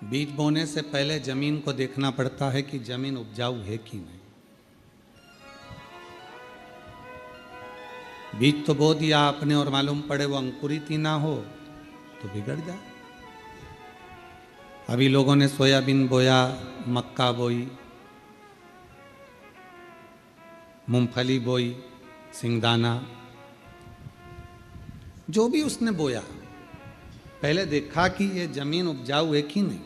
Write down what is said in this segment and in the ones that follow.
बीज बोने से पहले जमीन को देखना पड़ता है कि जमीन उपजाऊ है कि नहीं। बीज तो बो दिया आपने और मालूम पड़े वो अंकुरित ही ना हो तो बिगड़ जाए। अभी लोगों ने सोयाबीन बोया, मक्का बोई, मूंगफली बोई, सिंगदाना, जो भी उसने बोया पहले देखा कि ये जमीन उपजाऊ है कि नहीं।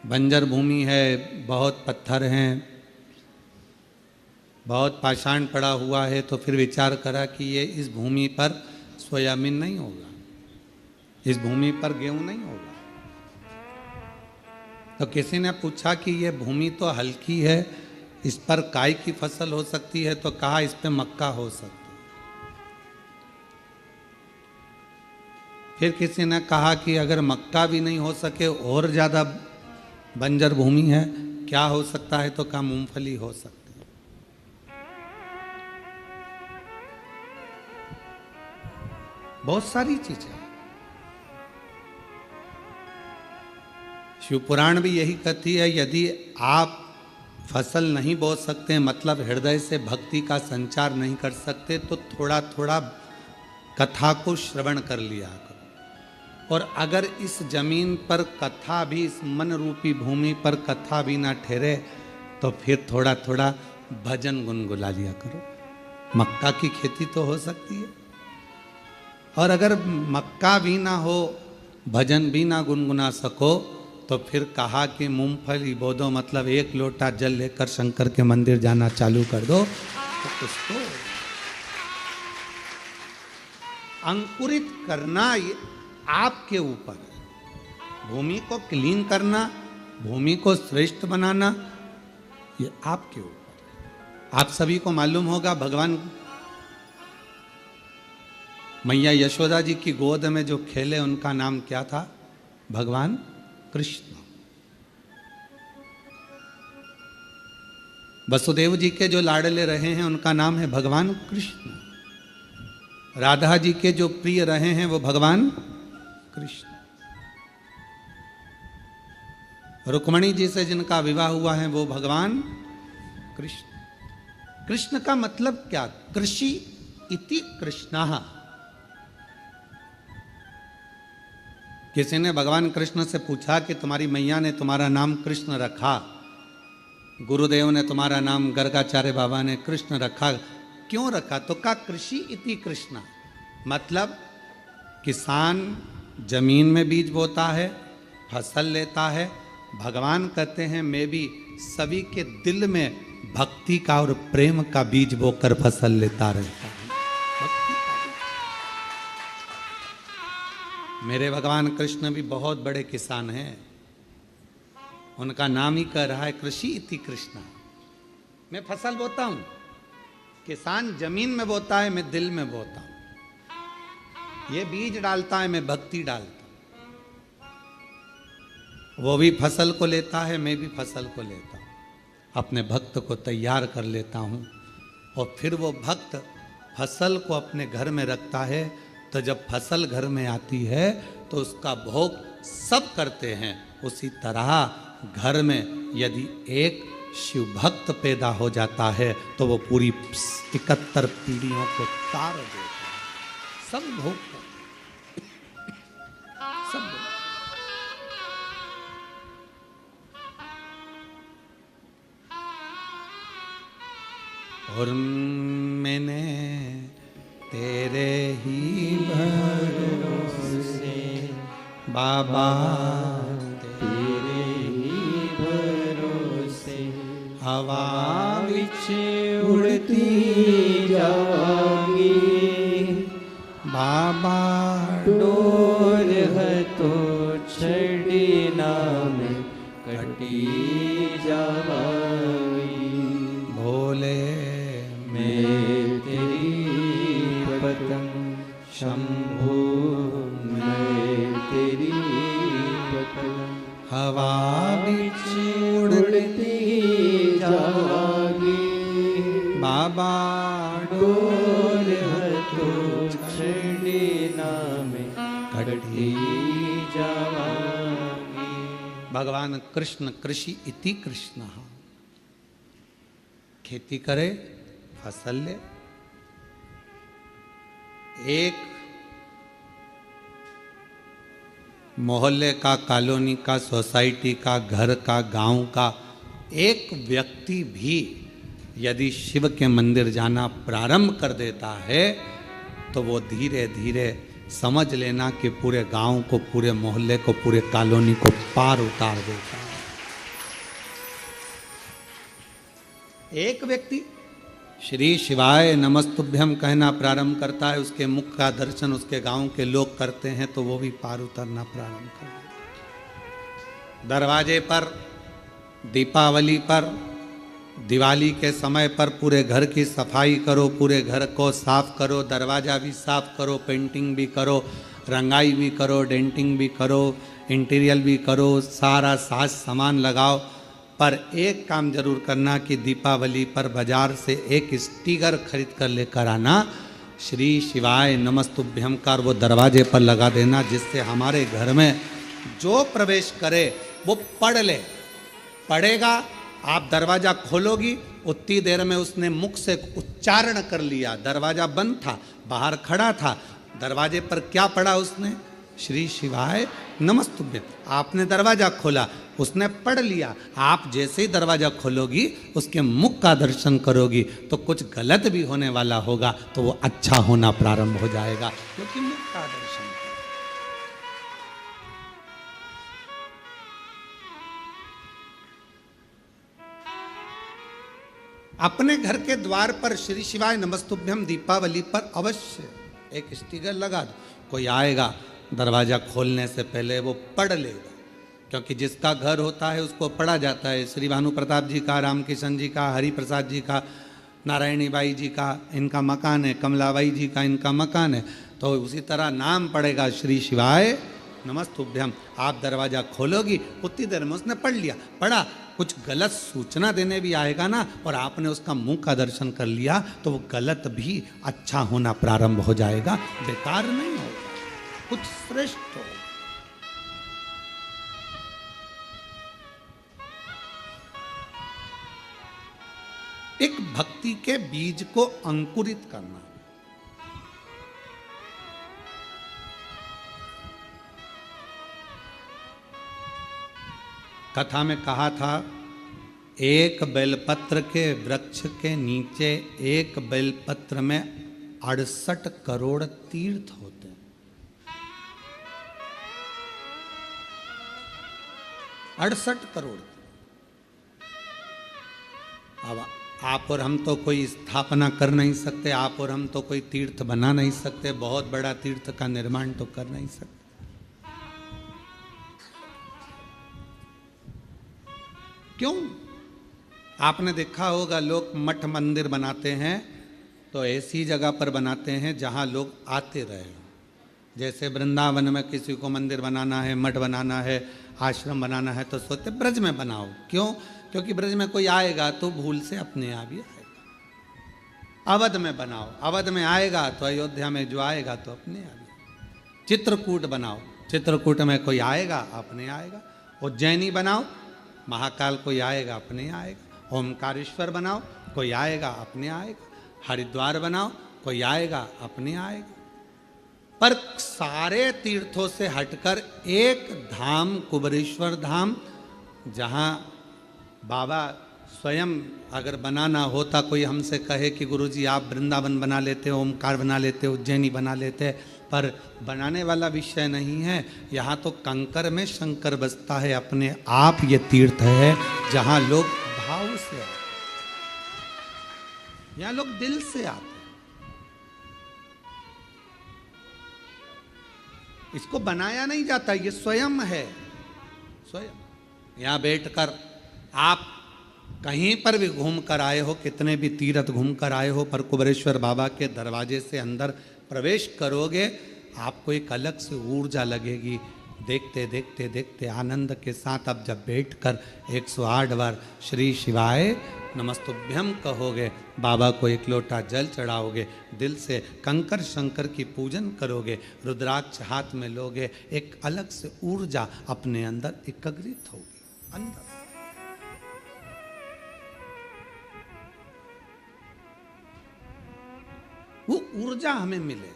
बंजर भूमि है, बहुत पत्थर हैं, बहुत पाषाण पड़ा हुआ है, तो फिर विचार करा कि ये इस भूमि पर सोयाबीन नहीं होगा, इस भूमि पर गेहूं नहीं होगा। तो किसी ने पूछा कि ये भूमि तो हल्की है, इस पर काय की फसल हो सकती है, तो कहा इस पे मक्का हो सकती है। फिर किसी ने कहा कि अगर मक्का भी नहीं हो सके और ज़्यादा बंजर भूमि है, क्या हो सकता है, तो कहा मूंगफली हो सकती है। बहुत सारी चीजें। शिव पुराण भी यही कहती है, यदि आप फसल नहीं बो सकते, मतलब हृदय से भक्ति का संचार नहीं कर सकते, तो थोड़ा थोड़ा कथा को श्रवण कर लिया करो। और अगर इस जमीन पर कथा भी, इस मन रूपी भूमि पर कथा भी ना ठहरे, तो फिर थोड़ा थोड़ा भजन गुनगुना लिया करो। मक्का की खेती तो हो सकती है। और अगर मक्का भी ना हो, भजन भी ना गुनगुना सको, तो फिर कहा कि मूंगफली बो दो, मतलब एक लोटा जल लेकर शंकर के मंदिर जाना चालू कर दो, तो कुछ तो अंकुरित करना ये आपके ऊपर है। भूमि को क्लीन करना, भूमि को श्रेष्ठ बनाना, ये आपके ऊपर है। आप सभी को मालूम होगा, भगवान मैया यशोदा जी की गोद में जो खेले उनका नाम क्या था? भगवान कृष्ण। वसुदेव जी के जो लाडले रहे हैं उनका नाम है भगवान कृष्ण। राधा जी के जो प्रिय रहे हैं वो भगवान कृष्ण। रुक्मणी जी से जिनका विवाह हुआ है वो भगवान कृष्ण। कृष्ण का मतलब क्या? कृषि इति कृष्णः। किसी ने भगवान कृष्ण से पूछा कि तुम्हारी मैया ने तुम्हारा नाम कृष्ण रखा, गुरुदेव ने तुम्हारा नाम गर्गाचार्य बाबा ने कृष्ण रखा, क्यों रखा? तो कहा कृषि इति कृष्ण, मतलब किसान जमीन में बीज बोता है, फसल लेता है। भगवान कहते हैं मैं भी सभी के दिल में भक्ति का और प्रेम का बीज बोकर फसल लेता रहता हूं। मेरे भगवान कृष्ण भी बहुत बड़े किसान हैं। उनका नाम ही कह रहा है कृषि इति कृष्ण। मैं फसल बोता हूं, किसान जमीन में बोता है, मैं दिल में बोता हूं। ये बीज डालता है, मैं भक्ति डालता हूं। वो भी फसल को लेता है, मैं भी फसल को लेता हूं। अपने भक्त को तैयार कर लेता हूं और फिर वो भक्त फसल को अपने घर में रखता है। तो जब फसल घर में आती है तो उसका भोग सब करते हैं। उसी तरह घर में यदि एक शिव भक्त पैदा हो जाता है तो वो पूरी 71 पीढ़ियों को तार देता है। सब भोग करते हैं, सब भोग। और मैंने तेरे ही भरोसे बाबा, तेरे ही भरोसे हवा विच उड़ती जावांगी। बाबा डोर है तो छड़ी नाम कटी जावांगी। भोले मैं तेरी पतंग शंभू, मैं तेरी पतंग हवा बिच उड़ती जावांगी। बाबा डोर है तो छड़ी नाम कटी जावांगी। भगवान कृष्ण कृषि इति कृष्ण। खेती करे, फसल ले। एक मोहल्ले का, कॉलोनी का, सोसाइटी का, घर का, गांव का एक व्यक्ति भी यदि शिव के मंदिर जाना प्रारंभ कर देता है तो वो धीरे धीरे समझ लेना कि पूरे गांव को, पूरे मोहल्ले को, पूरे कॉलोनी को पार उतार देता है। एक व्यक्ति श्री शिवाय नमस्तुभ्यम कहना प्रारंभ करता है, उसके मुख का दर्शन उसके गांव के लोग करते हैं तो वो भी पार उतरना प्रारंभ कर देता। दरवाजे पर, दीपावली पर, दिवाली के समय पर पूरे घर की सफाई करो, पूरे घर को साफ करो, दरवाज़ा भी साफ करो, पेंटिंग भी करो, रंगाई भी करो, डेंटिंग भी करो, इंटीरियर भी करो, सारा साज सामान लगाओ। पर एक काम जरूर करना कि दीपावली पर बाजार से एक स्टिकर खरीद कर लेकर आना, श्री शिवाय नमस्तुभ्यम का, वो दरवाजे पर लगा देना, जिससे हमारे घर में जो प्रवेश करे वो पढ़ ले। पढ़ेगा, आप दरवाज़ा खोलोगी, उतनी देर में उसने मुख से उच्चारण कर लिया। दरवाज़ा बंद था, बाहर खड़ा था, दरवाजे पर क्या पढ़ा उसने? श्री शिवाय नमस्तुभ्यम। आपने दरवाज़ा खोला, उसने पढ़ लिया। आप जैसे ही दरवाज़ा खोलोगी, उसके मुख का दर्शन करोगी तो कुछ गलत भी होने वाला होगा तो वो अच्छा होना प्रारंभ हो जाएगा, क्योंकि मुख का दर्शन। अपने घर के द्वार पर श्री शिवाय नमस्तुभ्यम दीपावली पर अवश्य एक स्टिकर लगा दो। कोई आएगा, दरवाज़ा खोलने से पहले वो पढ़ लेगा, क्योंकि जिसका घर होता है उसको पढ़ा जाता है। श्री भानु प्रताप जी का, राम किशन जी का, हरि प्रसाद जी का, नारायणी बाई जी का इनका मकान है, कमलाबाई जी का इनका मकान है, तो उसी तरह नाम पड़ेगा श्री शिवाय नमस्तुभ्यम। आप दरवाज़ा खोलोगी, उतनी देर में उसने पढ़ लिया। पढ़ा, कुछ गलत सूचना देने भी आएगा ना, और आपने उसका मुंह का दर्शन कर लिया तो वो गलत भी अच्छा होना प्रारंभ हो जाएगा, बेकार नहीं होगा, कुछ श्रेष्ठ हो। एक भक्ति के बीज को अंकुरित करना। कथा में कहा था, एक बेलपत्र के वृक्ष के नीचे एक बेलपत्र में 68 करोड़ तीर्थ होते हैं। 68 करोड़। अब आप और हम तो कोई स्थापना कर नहीं सकते, आप और हम तो कोई तीर्थ बना नहीं सकते, बहुत बड़ा तीर्थ का निर्माण तो कर नहीं सकते। क्यों? आपने देखा होगा, लोग मठ मंदिर बनाते हैं तो ऐसी जगह पर बनाते हैं जहां लोग आते रहे। जैसे वृंदावन में किसी को मंदिर बनाना है, मठ बनाना है, आश्रम बनाना है, तो सोचते ब्रज में बनाओ। क्यों? क्योंकि ब्रज में कोई आएगा तो भूल से अपने आप ही आएगा। अवध में बनाओ, अवध में आएगा तो अयोध्या में जो आएगा तो अपने आप ही। चित्रकूट बनाओ, चित्रकूट में कोई आएगा अपने आएगा। उज्जैनी बनाओ, महाकाल कोई आएगा अपने आएगा। ओमकारेश्वर बनाओ, कोई आएगा अपने आएगा। हरिद्वार बनाओ, कोई आएगा अपने आएगा। पर सारे तीर्थों से हटकर एक धाम, कुबेरेश्वर धाम, जहाँ बाबा स्वयं अगर बनाना होता, कोई हमसे कहे कि गुरुजी आप वृंदावन बना लेते, ओमकार बना लेते, उज्जैनी बना लेते, पर बनाने वाला विषय नहीं है। यहाँ तो कंकर में शंकर बसता है अपने आप। ये तीर्थ है जहाँ लोग भाव से आते, यहाँ लोग दिल से आते। इसको बनाया नहीं जाता, ये स्वयं है, स्वयं। यहाँ बैठकर आप कहीं पर भी घूम कर आए हो, कितने भी तीर्थ घूम कर आए हो, पर कुबेरेश्वर बाबा के दरवाजे से अंदर प्रवेश करोगे, आपको एक अलग से ऊर्जा लगेगी, देखते देखते देखते आनंद के साथ अब जब बैठकर 108 बार श्री शिवाय नमस्तुभ्यम कहोगे, बाबा को एक लोटा जल चढ़ाओगे, दिल से कंकर शंकर की पूजन करोगे, रुद्राक्ष हाथ में लोगे, एक अलग से ऊर्जा अपने अंदर एकत्रित होगी। अंदर वो ऊर्जा हमें मिले।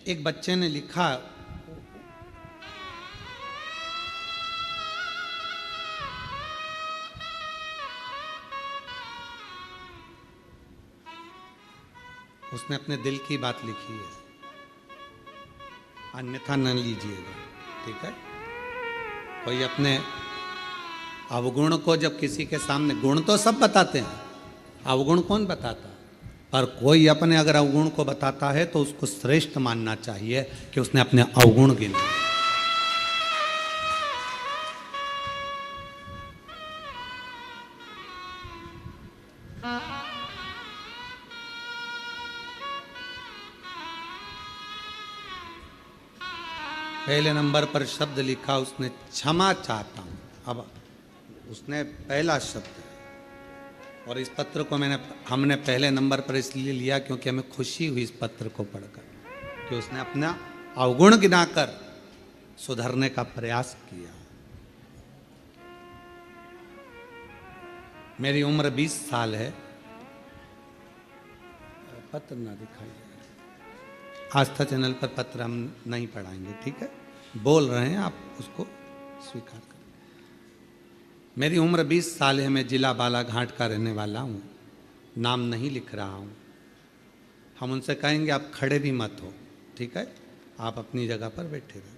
एक बच्चे ने लिखा, उसने अपने दिल की बात लिखी है, अन्यथा न लीजिएगा, ठीक है। कोई अपने अवगुण को जब किसी के सामने, गुण तो सब बताते हैं, अवगुण कौन बताता, पर कोई अपने अगर अवगुण को बताता है तो उसको श्रेष्ठ मानना चाहिए कि उसने अपने अवगुण गिने। पहले नंबर पर शब्द लिखा उसने, क्षमा चाहता हूं। अब उसने पहला शब्द, और इस पत्र को हमने पहले नंबर पर इसलिए लिया क्योंकि हमें खुशी हुई इस पत्र को पढ़कर कि उसने अपना अवगुण गिनाकर सुधरने का प्रयास किया। मेरी उम्र 20 साल है। पत्र ना दिखाइए, आस्था चैनल पर पत्र हम नहीं पढ़ाएंगे, ठीक है। बोल रहे हैं, आप उसको स्वीकार करें। मेरी उम्र 20 साल है। मैं जिला बालाघाट का रहने वाला हूँ। नाम नहीं लिख रहा हूँ। हम उनसे कहेंगे आप खड़े भी मत हो, ठीक है, आप अपनी जगह पर बैठे रहो।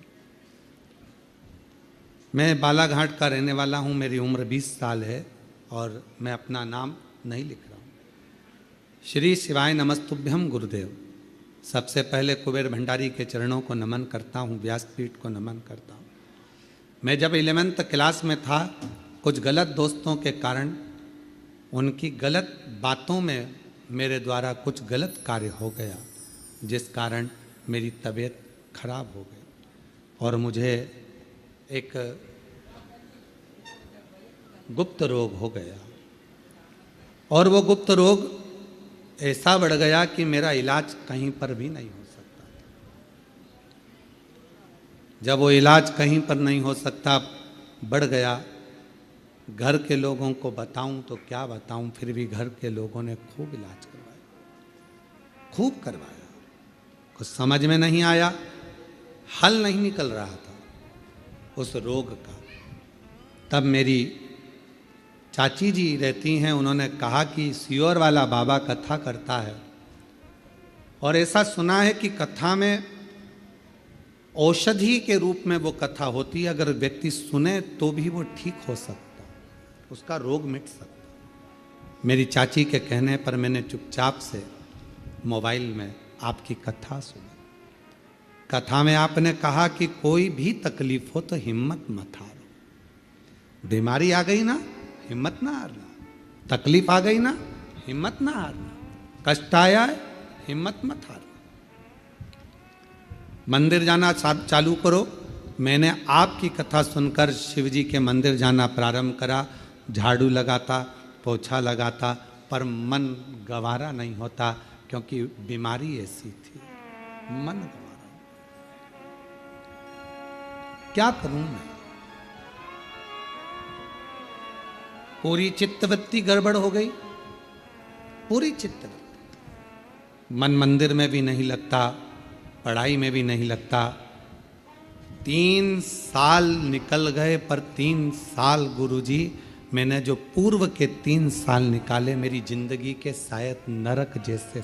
मैं बालाघाट का रहने वाला हूँ। मेरी उम्र 20 साल है और मैं अपना नाम नहीं लिख रहा हूँ। श्री शिवाय नमस्तुभ्यम गुरुदेव। सबसे पहले कुबेर भंडारी के चरणों को नमन करता हूँ, व्यासपीठ को नमन करता हूँ। मैं जब 11th क्लास में था, कुछ गलत दोस्तों के कारण, उनकी गलत बातों में मेरे द्वारा कुछ गलत कार्य हो गया, जिस कारण मेरी तबीयत खराब हो गई और मुझे एक गुप्त रोग हो गया। और वो गुप्त रोग ऐसा बढ़ गया कि मेरा इलाज कहीं पर भी नहीं हो सकता। जब वो इलाज कहीं पर नहीं हो सकता, बढ़ गया, घर के लोगों को बताऊं तो क्या बताऊं, फिर भी घर के लोगों ने खूब इलाज करवाया, खूब करवाया। कुछ समझ में नहीं आया, हल नहीं निकल रहा था उस रोग का। तब मेरी चाची जी रहती हैं, उन्होंने कहा कि सियोर वाला बाबा कथा करता है और ऐसा सुना है कि कथा में औषधि के रूप में वो कथा होती है। अगर व्यक्ति सुने तो भी वो ठीक हो सकता, उसका रोग मिट सकता। मेरी चाची के कहने पर मैंने चुपचाप से मोबाइल में आपकी कथा सुनी। कथा में आपने कहा कि कोई भी तकलीफ हो तो हिम्मत मत हारो। बीमारी आ गई ना, हिम्मत ना हारना। तकलीफ आ गई ना, हिम्मत ना हारना। कष्ट आया है, हिम्मत मत हारना। मंदिर जाना चालू करो। मैंने आपकी कथा सुनकर शिव जी के मंदिर जाना प्रारंभ करा। झाड़ू लगाता, पोछा लगाता, पर मन गवारा नहीं होता, क्योंकि बीमारी ऐसी थी, मन गवारा। क्या करूं मैं? पूरी चित्तवृत्ति गड़बड़ हो गई, पूरी चित्तवृत्ति। मन मंदिर में भी नहीं लगता, पढ़ाई में भी नहीं लगता। 3 साल निकल गए, पर 3 साल गुरुजी, मैंने जो पूर्व के 3 साल निकाले, मेरी जिंदगी के शायद नरक जैसे।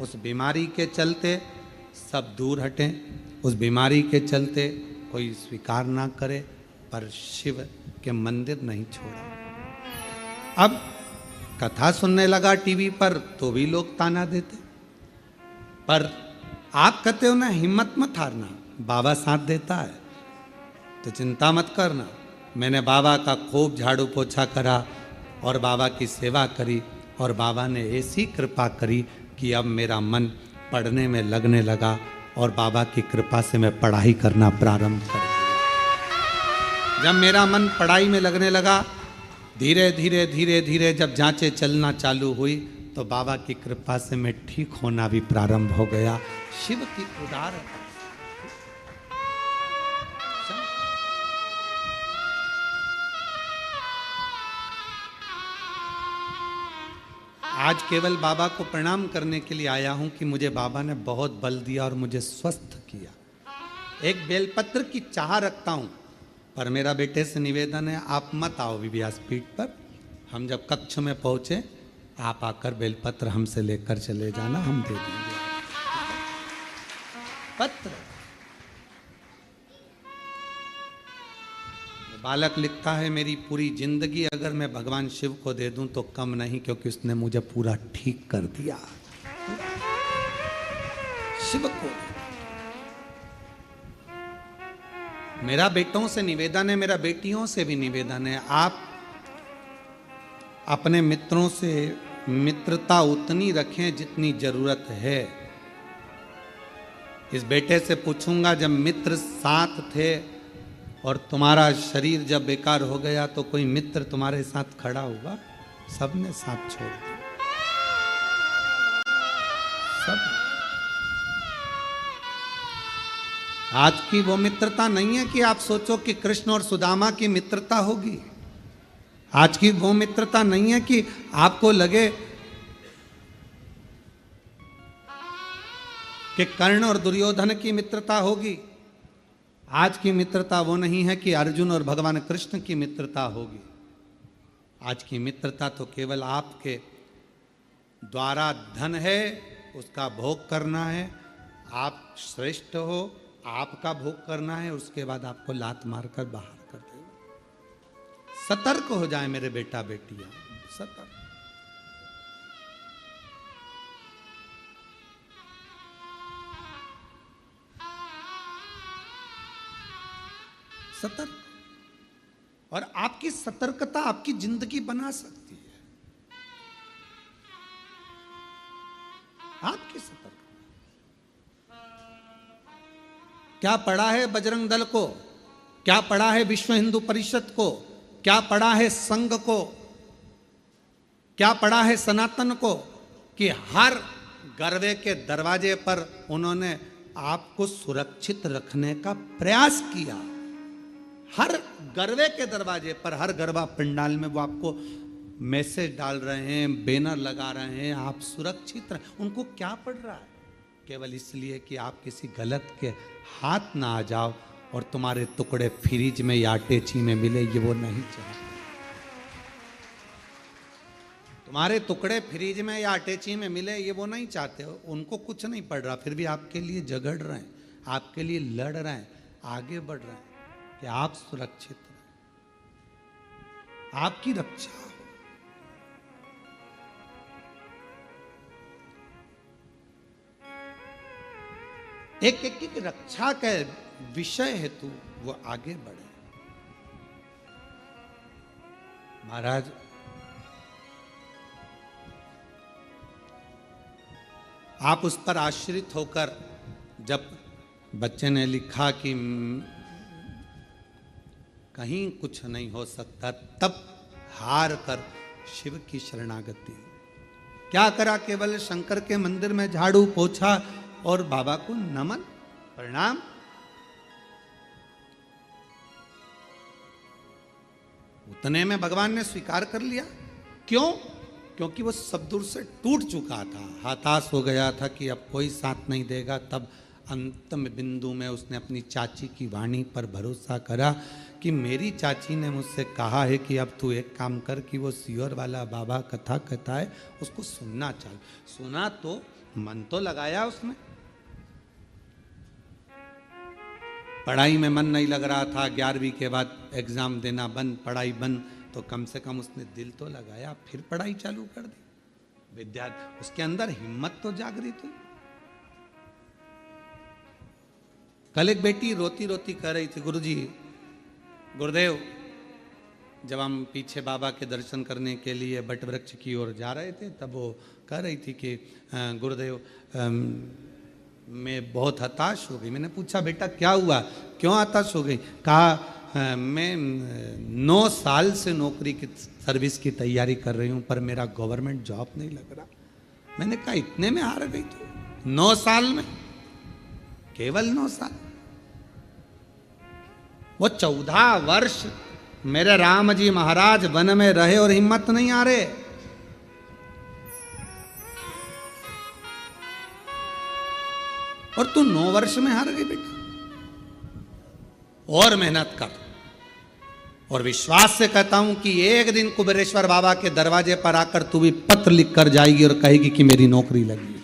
उस बीमारी के चलते सब दूर हटें, उस बीमारी के चलते कोई स्वीकार ना करे, पर शिव के मंदिर नहीं छोड़ा। अब कथा सुनने लगा टीवी पर तो भी लोग ताना देते, पर आप कहते हो ना हिम्मत मत हारना, बाबा साथ देता है, तो चिंता मत करना। मैंने बाबा का खूब झाड़ू पोछा करा और बाबा की सेवा करी, और बाबा ने ऐसी कृपा करी कि अब मेरा मन पढ़ने में लगने लगा और बाबा की कृपा से मैं पढ़ाई करना प्रारंभ कर दिया। जब मेरा मन पढ़ाई में लगने लगा, धीरे धीरे धीरे धीरे जब जांचें चलना चालू हुई, तो बाबा की कृपा से मैं ठीक होना भी प्रारंभ हो गया। शिव की उदार आज केवल बाबा को प्रणाम करने के लिए आया हूं कि मुझे बाबा ने बहुत बल दिया और मुझे स्वस्थ किया। एक बेलपत्र की चाह रखता हूं, पर मेरा बेटे से निवेदन है आप मत आओ व्यासपीठ पर। हम जब कक्ष में पहुंचे, आप आकर बेलपत्र हमसे लेकर चले जाना, हम दे देंगे पत्र। बालक लिखता है मेरी पूरी जिंदगी अगर मैं भगवान शिव को दे दूं तो कम नहीं, क्योंकि उसने मुझे पूरा ठीक कर दिया। शिव को मेरा बेटों से निवेदन है, मेरा बेटियों से भी निवेदन है, आप अपने मित्रों से मित्रता उतनी रखें जितनी जरूरत है। इस बेटे से पूछूंगा, जब मित्र साथ थे और तुम्हारा शरीर जब बेकार हो गया तो कोई मित्र तुम्हारे साथ खड़ा हुआ? सबने साथ छोड़ दिया, सब। आज की वो मित्रता नहीं है कि आप सोचो कि कृष्ण और सुदामा की मित्रता होगी। आज की वो मित्रता नहीं है कि आपको लगे कि कर्ण और दुर्योधन की मित्रता होगी। आज की मित्रता वो नहीं है कि अर्जुन और भगवान कृष्ण की मित्रता होगी। आज की मित्रता तो केवल आपके द्वारा धन है, उसका भोग करना है, आप श्रेष्ठ हो, आपका भोग करना है, उसके बाद आपको लात मारकर बाहर कर देगा। सतर्क हो जाए मेरे बेटा बेटियां, सतर्क। सतर्क। और आपकी सतर्कता आपकी जिंदगी बना सकती है। आपकी सतर्कता। क्या पड़ा है बजरंग दल को, क्या पड़ा है विश्व हिंदू परिषद को, क्या पड़ा है संघ को, क्या पड़ा है सनातन को, कि हर गरवे के दरवाजे पर उन्होंने आपको सुरक्षित रखने का प्रयास किया। हर गरवे के दरवाजे पर, हर गरबा पंडाल में वो आपको मैसेज डाल रहे हैं, बैनर लगा रहे हैं, आप सुरक्षित रहे। उनको क्या पड़ रहा है? केवल इसलिए कि आप किसी गलत के हाथ ना आ जाओ और तुम्हारे टुकड़े फ्रिज में या अटैची में मिले, ये वो नहीं चाहते। तुम्हारे टुकड़े फ्रिज में या अटैची में मिले, ये वो नहीं चाहते हो। उनको कुछ नहीं पड़ रहा, फिर भी आपके लिए झगड़ रहे हैं, आपके लिए लड़ रहे हैं, आगे बढ़ रहे हैं कि आप सुरक्षित रहें, आपकी रक्षा हो। एक एक की रक्षा के विषय हेतु वो आगे बढ़े। महाराज, आप उस पर आश्रित होकर, जब बच्चे ने लिखा कि कहीं कुछ नहीं हो सकता, तब हार कर शिव की शरणागति। क्या करा? केवल शंकर के मंदिर में झाड़ू पोछा और बाबा को नमन प्रणाम। उतने में भगवान ने स्वीकार कर लिया। क्यों? क्योंकि वो सब दूर से टूट चुका था, हताश हो गया था कि अब कोई साथ नहीं देगा। तब अंतिम बिंदु में उसने अपनी चाची की वाणी पर भरोसा करा कि मेरी चाची ने मुझसे कहा है कि अब तू एक काम कर कि वो सियोर वाला बाबा कथा कहता है, उसको सुनना चाहिए। सुना तो मन तो लगाया उसने। पढ़ाई में मन नहीं लग रहा था, 11वीं के बाद एग्जाम देना बंद, पढ़ाई बंद, तो कम से कम उसने दिल तो लगाया, फिर पढ़ाई चालू कर दी। विद्यार्थी, उसके अंदर हिम्मत तो जागृत हुई। कल एक बेटी रोती रोती कह रही थी, गुरुजी, गुरुदेव, जब हम पीछे बाबा के दर्शन करने के लिए बट वृक्ष की ओर जा रहे थे, तब वो कह रही थी कि गुरुदेव, मैं बहुत हताश हो गई। मैंने पूछा बेटा क्या हुआ, क्यों हताश हो गई? कहा मैं 9 साल से नौकरी की सर्विस की तैयारी कर रही हूं पर मेरा गवर्नमेंट जॉब नहीं लग रहा। मैंने कहा इतने में हार गई तू? 9 साल में, केवल 9 साल। वो 14 वर्ष मेरे राम जी महाराज वन में रहे और हिम्मत नहीं आ रहे। और तू 9 वर्ष में हार गई बेटा। और मेहनत कर। और विश्वास से कहता हूं कि एक दिन कुबेरेश्वर बाबा के दरवाजे पर आकर तू भी पत्र लिख कर जाएगी और कहेगी कि मेरी नौकरी लगी।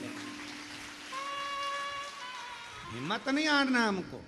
हिम्मत नहीं हारना हमको।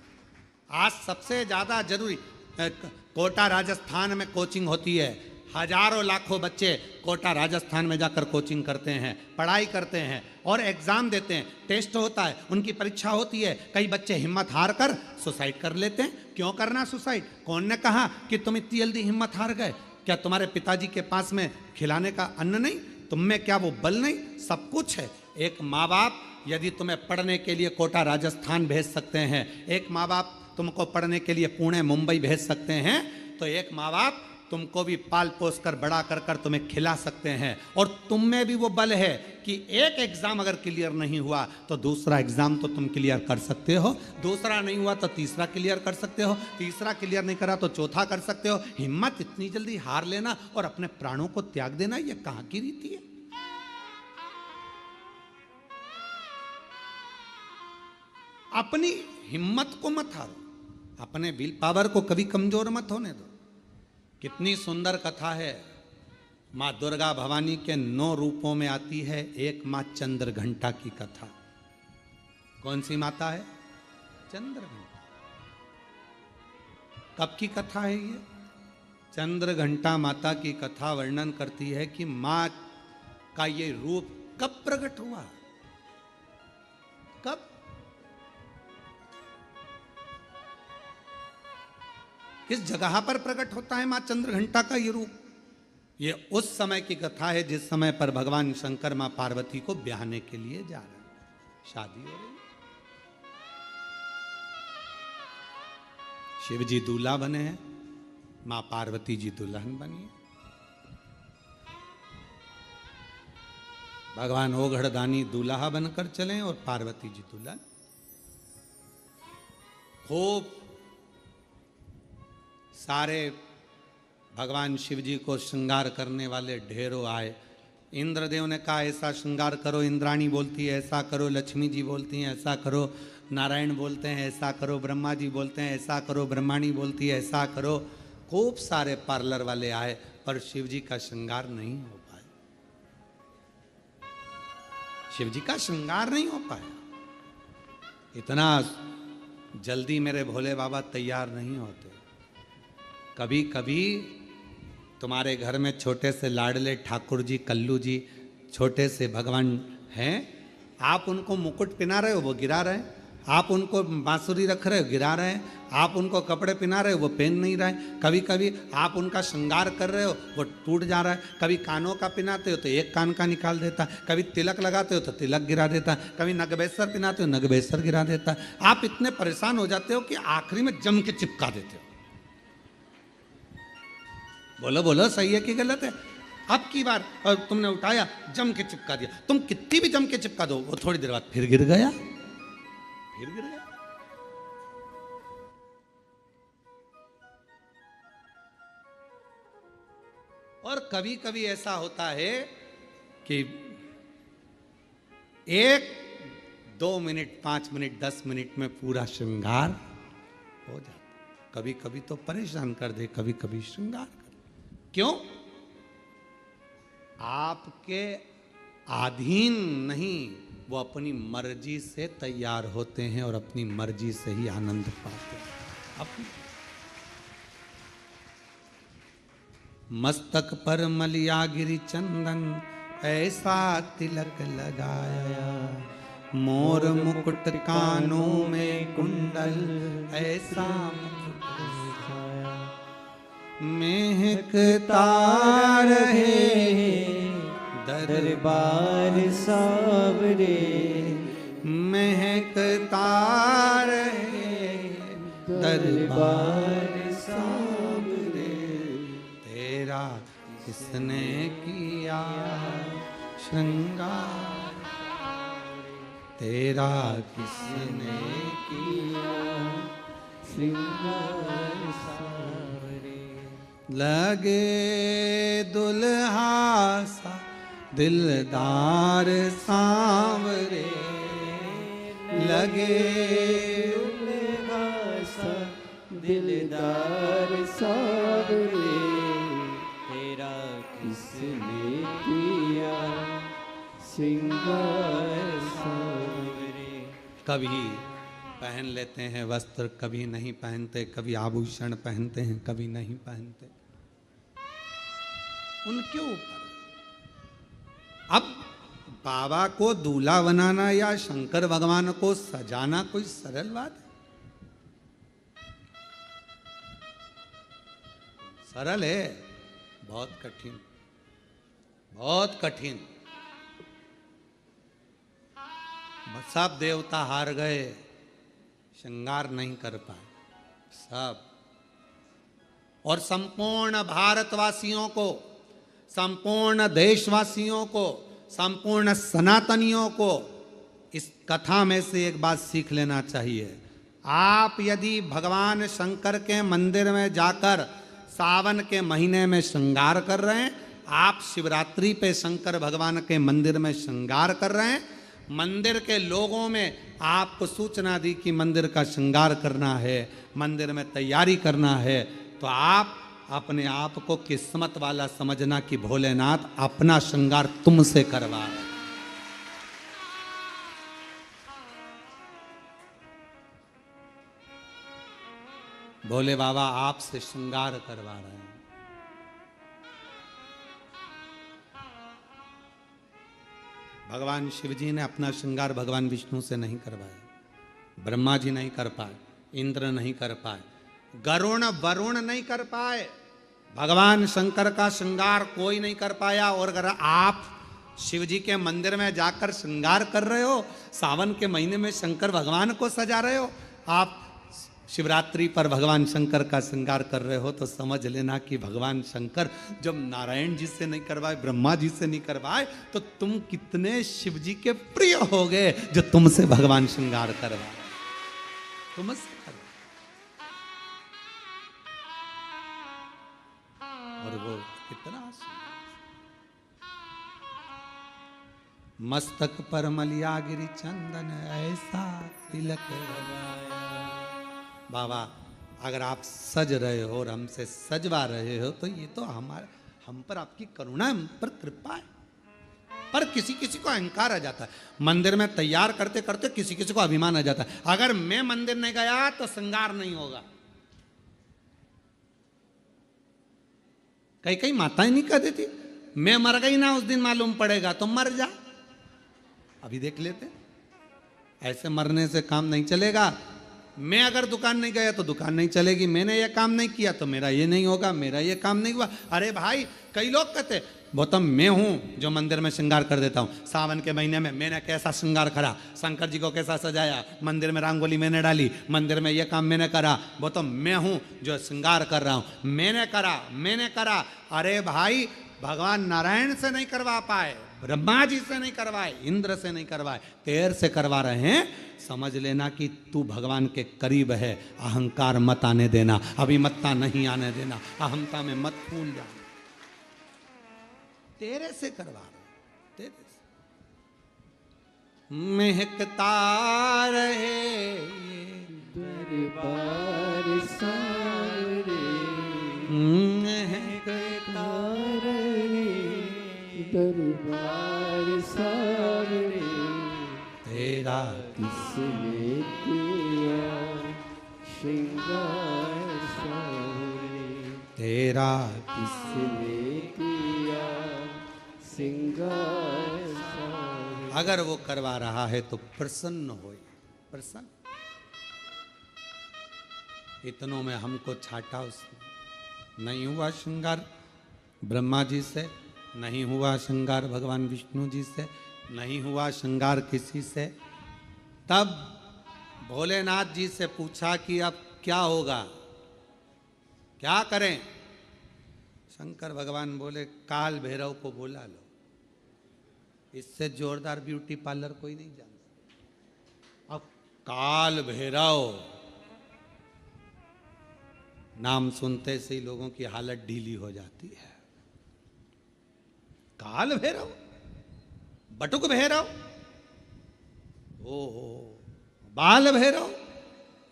आज सबसे ज्यादा जरूरी, कोटा राजस्थान में कोचिंग होती है। हजारों लाखों बच्चे कोटा राजस्थान में जाकर कोचिंग करते हैं, पढ़ाई करते हैं और एग्जाम देते हैं। टेस्ट होता है, उनकी परीक्षा होती है। कई बच्चे हिम्मत हार कर सुसाइड कर लेते हैं। क्यों करना सुसाइड? कौन ने कहा कि तुम इतनी जल्दी हिम्मत हार गए? क्या तुम्हारे पिताजी के पास में खिलाने का अन्न नहीं? तुम में क्या वो बल नहीं? सब कुछ है। एक माँ बाप यदि तुम्हें पढ़ने के लिए कोटा राजस्थान भेज सकते हैं, एक माँ बाप तुमको पढ़ने के लिए पुणे मुंबई भेज सकते हैं, तो एक माँ बाप तुमको भी पाल पोस कर बड़ा कर कर तुम्हें खिला सकते हैं। और तुम में भी वो बल है कि एक एग्जाम अगर क्लियर नहीं हुआ तो दूसरा एग्जाम तो तुम क्लियर कर सकते हो, दूसरा नहीं हुआ तो तीसरा क्लियर कर सकते हो, तीसरा क्लियर नहीं करा तो चौथा कर सकते हो। हिम्मत इतनी जल्दी हार लेना और अपने प्राणों को त्याग देना, यह कहां की रीति है? अपनी हिम्मत को मत हारो, अपने विल पावर को कभी कमजोर मत होने दो। कितनी सुंदर कथा है। माँ दुर्गा भवानी के 9 रूपों में आती है। एक माँ चंद्रघंटा की कथा। कौन सी माता है? चंद्रघंटा। कब की कथा है ये? चंद्रघंटा माता की कथा वर्णन करती है कि माँ का ये रूप कब प्रकट हुआ। कब? किस जगह पर प्रकट होता है मां चंद्रघंटा का ये रूप? ये उस समय की कथा है जिस समय पर भगवान शंकर मां पार्वती को ब्याहने के लिए जा रहे हैं। शादी हो रही, शिव जी दूल्हा बने हैं, मां पार्वती जी दुल्हन बनी है। भगवान ओघड़दानी दूल्हा बनकर चले और पार्वती जी दुल्हन। खूब सारे भगवान शिव जी को श्रृंगार करने वाले ढेरों आए। इंद्रदेव ने कहा ऐसा श्रृंगार करो, इंद्राणी बोलती है ऐसा करो, लक्ष्मी जी बोलती हैं ऐसा करो, नारायण बोलते हैं ऐसा करो, ब्रह्मा जी बोलते हैं ऐसा करो, ब्रह्माणी बोलती है ऐसा करो। खूब सारे पार्लर वाले आए पर शिव जी का श्रृंगार नहीं हो पाया। शिव जी का श्रृंगार नहीं हो पाया। इतना जल्दी मेरे भोले बाबा तैयार नहीं होते। कभी कभी तुम्हारे घर में छोटे से लाडले ठाकुर जी, कल्लू जी, छोटे से भगवान हैं, आप उनको मुकुट पहना रहे हो वो गिरा रहे हैं, आप उनको बांसुरी रख रहे हो गिरा रहे हैं, आप उनको कपड़े पहना रहे हो वो पहन नहीं रहे। कभी कभी आप उनका श्रृंगार कर रहे हो वो टूट जा रहा है। कभी कानों का पहनाते हो तो एक कान का निकाल देता है, कभी तिलक लगाते हो तो तिलक गिरा देता है, कभी नगबेसर पहनाते हो नगबेसर गिरा देता है। आप इतने परेशान हो जाते हो कि आखिरी में जम के चिपका देते हो। बोलो बोलो सही है कि गलत है? अब की बार और तुमने उठाया जम के चिपका दिया। तुम कितनी भी जम के चिपका दो वो थोड़ी देर बाद फिर गिर गया, फिर गिर गया। और कभी कभी ऐसा होता है कि 1, 2 मिनट, 5 मिनट, 10 मिनट में पूरा श्रृंगार हो जाता। कभी कभी तो परेशान कर दे, कभी कभी श्रृंगार कर। क्यों? आपके अधीन नहीं, वो अपनी मर्जी से तैयार होते हैं और अपनी मर्जी से ही आनंद पाते हैं। अपनी मस्तक पर मलिया गिरी चंदन ऐसा तिलक लगाया, मोर मुकुट कानों में कुंडल ऐसा महकता रहे दरबार सावरे, महक महकता रहे दरबार सांवरे, तेरा किसने किया श्रृंगार, तेरा किसने किया श्रृंगार सांवरे। लगे दुल्हा सा दिलदार सांवरे, लगे दुल्हा सा दिलदार सांवरे, तेरा किसने किया श्रृंगार सांवरे। कभी पहन लेते हैं वस्त्र, कभी नहीं पहनते, कभी आभूषण पहनते हैं, कभी नहीं पहनते, उनके ऊपर। अब बाबा को दूल्हा बनाना या शंकर भगवान को सजाना कोई सरल बात है? सरल है? बहुत कठिन, बहुत कठिन। सब देवता हार गए, श्रृंगार नहीं कर पाए सब। और संपूर्ण भारतवासियों को, संपूर्ण देशवासियों को, संपूर्ण सनातनियों को इस कथा में से एक बात सीख लेना चाहिए। आप यदि भगवान शंकर के मंदिर में जाकर सावन के महीने में श्रृंगार कर रहे हैं, आप शिवरात्रि पे शंकर भगवान के मंदिर में श्रृंगार कर रहे हैं, मंदिर के लोगों में आपको सूचना दी कि मंदिर का श्रृंगार करना है, मंदिर में तैयारी करना है, तो आप अपने आप को किस्मत वाला समझना कि भोलेनाथ अपना श्रृंगार तुमसे करवा रहे हैं। भोले बाबा आपसे श्रृंगार करवा रहे हैं। भगवान शिव जी ने अपना श्रृंगार भगवान विष्णु से नहीं करवाया, ब्रह्मा जी नहीं कर पाए, इंद्र नहीं कर पाए, गरुण वरुण नहीं कर पाए, भगवान शंकर का श्रृंगार कोई नहीं कर पाया। और अगर आप शिव जी के मंदिर में जाकर श्रृंगार कर रहे हो, सावन के महीने में शंकर भगवान को सजा रहे हो, आप शिवरात्रि पर भगवान शंकर का श्रृंगार कर रहे हो, तो समझ लेना कि भगवान शंकर जब नारायण जी से नहीं करवाए, ब्रह्मा जी से नहीं करवाए, तो तुम कितने शिव जी के प्रिय हो गए जो तुमसे भगवान श्रृंगार करवाए, तुमसे करवाए। और वो कितना मस्तक पर मलिया गिरी चंदन ऐसा तिलक लगाया। बाबा अगर आप सज रहे हो और हमसे सजवा रहे हो, तो ये तो हम पर आपकी करुणा, हम पर कृपा है। पर किसी किसी को अहंकार आ जाता है, मंदिर में तैयार करते करते किसी किसी को अभिमान आ जाता है, अगर मैं मंदिर नहीं गया तो श्रृंगार नहीं होगा। कई कई माताएं नहीं कह देती, मैं मर गई ना उस दिन मालूम पड़ेगा, तो मर जा। अभी देख लेते, ऐसे मरने से काम नहीं चलेगा। मैं अगर दुकान नहीं गया तो दुकान नहीं चलेगी, मैंने ये काम नहीं किया तो मेरा ये नहीं होगा, मेरा ये काम नहीं हुआ। अरे भाई, कई लोग कहते गौतम मैं हूं जो मंदिर में श्रृंगार कर देता हूं, सावन के महीने में मैंने कैसा श्रृंगार करा, शंकर जी को कैसा सजाया, मंदिर में रंगोली मैंने डाली, मंदिर में ये काम मैंने करा, गौतम मैं हूं जो श्रृंगार कर रहा हूं, मैंने करा। अरे भाई, भगवान नारायण से नहीं करवा पाए, ब्रह्मा जी से नहीं करवाए, इंद्र से नहीं करवाए, तेर से करवा रहे हैं। समझ लेना कि तू भगवान के करीब है, अहंकार मत आने देना, अभिमत्ता नहीं आने देना, अहमता में मत फूल जाना। तेरे से करवा रहे, तेरे से। महकता रहे दरबार सारे, महकता दरबार सारे, तेरा किसने किया श्रृंगार सारे, तेरा किसने किया श्रृंगार सारे। अगर वो करवा रहा है तो प्रसन्न हो, प्रसन्न। इतनों में हमको छाटा उसने, नहीं हुआ श्रृंगार ब्रह्मा जी से, नहीं हुआ श्रृंगार भगवान विष्णु जी से, नहीं हुआ श्रृंगार किसी से, तब भोलेनाथ जी से पूछा कि अब क्या होगा, क्या करें। शंकर भगवान बोले काल भैरव को बुला लो, इससे जोरदार ब्यूटी पार्लर कोई नहीं जानता। अब काल भैरव नाम सुनते से ही लोगों की हालत ढीली हो जाती है। काल भैरव, बटुक भैरव, ओहो बाल भैरव,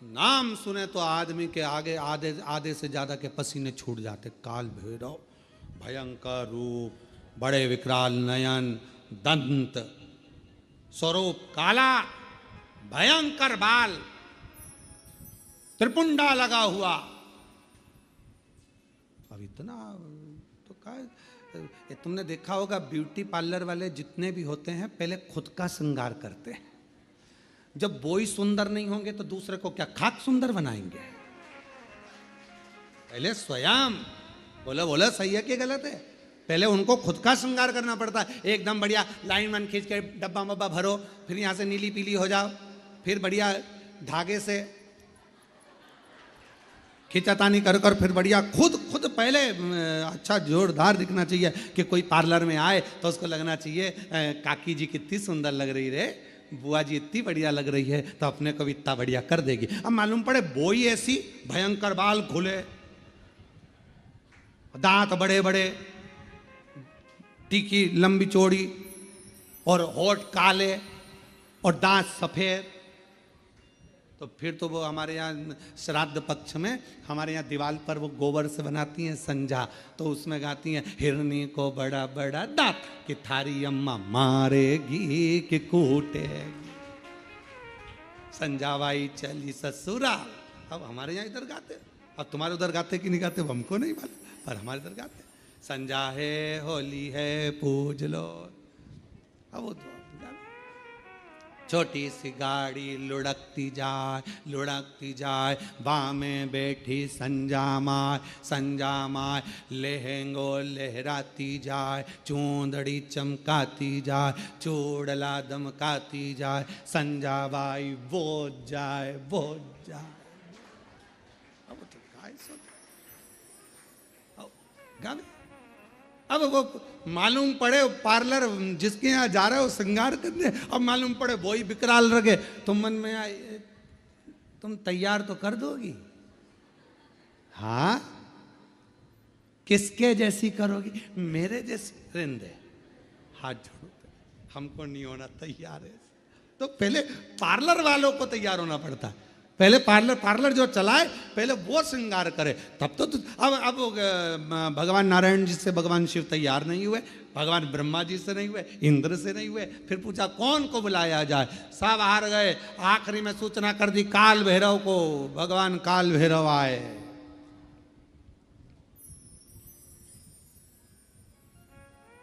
नाम सुने तो आदमी के आगे आधे से ज्यादा के पसीने छूट जाते। काल भैरव, भयंकर रूप, बड़े विकराल नयन, दंत, स्वरूप काला, भयंकर बाल, त्रिपुंडा लगा हुआ। अब इतना तो क्या, तुमने देखा होगा ब्यूटी पार्लर वाले जितने भी होते हैं पहले खुद का श्रृंगार करते हैं। जब वो ही सुंदर नहीं होंगे तो दूसरे को क्या खाक सुंदर बनाएंगे। पहले स्वयं, बोलो बोलो सही है कि गलत है, पहले उनको खुद का श्रृंगार करना पड़ता है। एकदम बढ़िया लाइन वन खींच के डब्बा मब्बा भरो, फिर यहां से नीली पीली हो जाओ, फिर बढ़िया धागे से खींचातानी कर कर फिर बढ़िया खुद पहले अच्छा जोरदार दिखना चाहिए कि कोई पार्लर में आए तो उसको लगना चाहिए काकी जी कितनी सुंदर लग रही रे, बुआ जी इतनी बढ़िया लग रही है, तो अपने को भी इतना बढ़िया कर देगी। अब मालूम पड़े बोई ऐसी, भयंकर बाल खुले, दांत बड़े बड़े, टीकी लंबी चौड़ी, और होठ काले और दांत सफेद। तो फिर तो वो हमारे यहाँ श्राद्ध पक्ष में हमारे यहाँ दीवार पर वो गोबर से बनाती हैं संजा, तो उसमें गाती हैं हिरनी को बड़ा बड़ा दांत कि थारी अम्मा मारेगी कि कूटेगी, संजावाई चली ससुराल। अब हमारे यहाँ इधर गाते, अब तुम्हारे उधर गाते कि नहीं गाते वो हमको नहीं मालूम, पर हमारे इधर गाते संजा है होली है पूज लो। अब वो तो छोटी सी गाड़ी लुढ़कती जाए, बाँ में बैठी संजा माय लहंगो लहराती जाए, चूंदड़ी चमकाती जाए, चूड़ला दमकाती जाए, संजा बाई बोझ जाए। अब तो गावे, अब वो मालूम पड़े पार्लर जिसके यहाँ जा रहे हो श्रृंगार करने, अब मालूम पड़े वही विकराल रखे, तुम मन में आए तुम तैयार तो कर दोगी, हाँ किसके जैसी करोगी, मेरे जैसी रिंदे हाथ जोड़ो, हमको नहीं होना तैयार है। तो पहले पार्लर वालों को तैयार होना पड़ता है, पहले पार्लर जो चलाए पहले वो श्रृंगार करे, तब तो अब भगवान नारायण जी से भगवान शिव तैयार नहीं हुए, भगवान ब्रह्मा जी से नहीं हुए, इंद्र से नहीं हुए, फिर पूछा कौन को बुलाया जाए, सब हार गए। आखिरी में सूचना कर दी काल भैरव को, भगवान काल भैरव आए।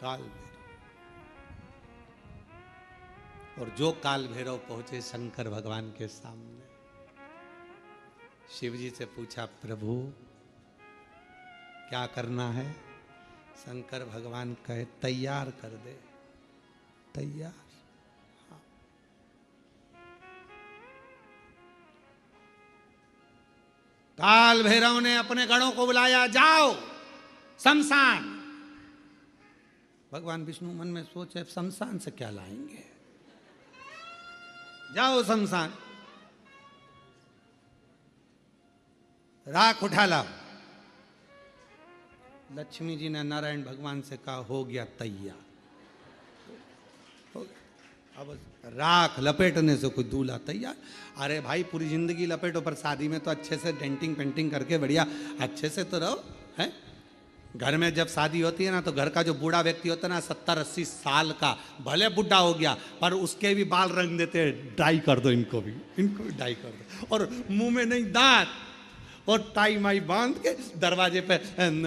काल भैरव, और जो काल भैरव पहुंचे शंकर भगवान के सामने, शिव जी से पूछा प्रभु क्या करना है, शंकर भगवान कहे तैयार कर दे, तैयार। हाँ। काल भैरव ने अपने गणों को बुलाया, जाओ शमशान। भगवान विष्णु मन में सोचे शमशान से क्या लाएंगे, जाओ शमशान, राख उठा लाओ। लक्ष्मी जी ने नारायण भगवान से कहा हो गया तैयार, हो गया। अब राख लपेटने से कोई दूल्हा तैयार। अरे भाई पूरी जिंदगी लपेटो, पर शादी में तो अच्छे से डेंटिंग पेंटिंग करके बढ़िया अच्छे से तो रहो, है। घर में जब शादी होती है ना, तो घर का जो बूढ़ा व्यक्ति होता है ना 70-80 साल का, भले बुढ़ा हो गया पर उसके भी बाल रंग देते हैं, डाई कर दो इनको भी डाई कर दो, और मुंह में नहीं दांत, और टाई माई बांध के दरवाजे पे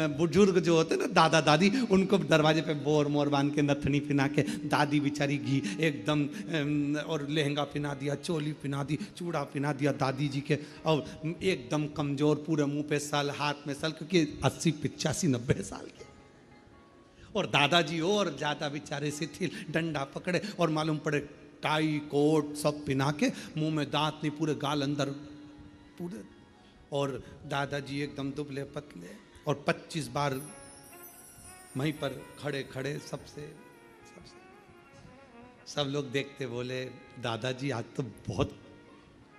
बुजुर्ग जो होते ना दादा दादी, उनको दरवाजे पे बोर मोर बांध के नथनी पिना के, दादी बेचारी घी एकदम, और लहंगा पिना दिया, चोली पिना दी, चूड़ा पिना दिया दादी जी के, और एकदम कमजोर, पूरे मुंह पे सल, हाथ में सल, क्योंकि 80 85 90 साल के, और दादाजी और ज्यादा बेचारे शिथिल, डंडा पकड़े, और मालूम पड़े टाई कोट सब पिना के, मुंह में दांत नहीं, पूरे गाल अंदर पूरे, और दादाजी एकदम दुबले पतले, और 25 बार वहीं पर खड़े खड़े सबसे सब लोग देखते, बोले दादाजी आज तो बहुत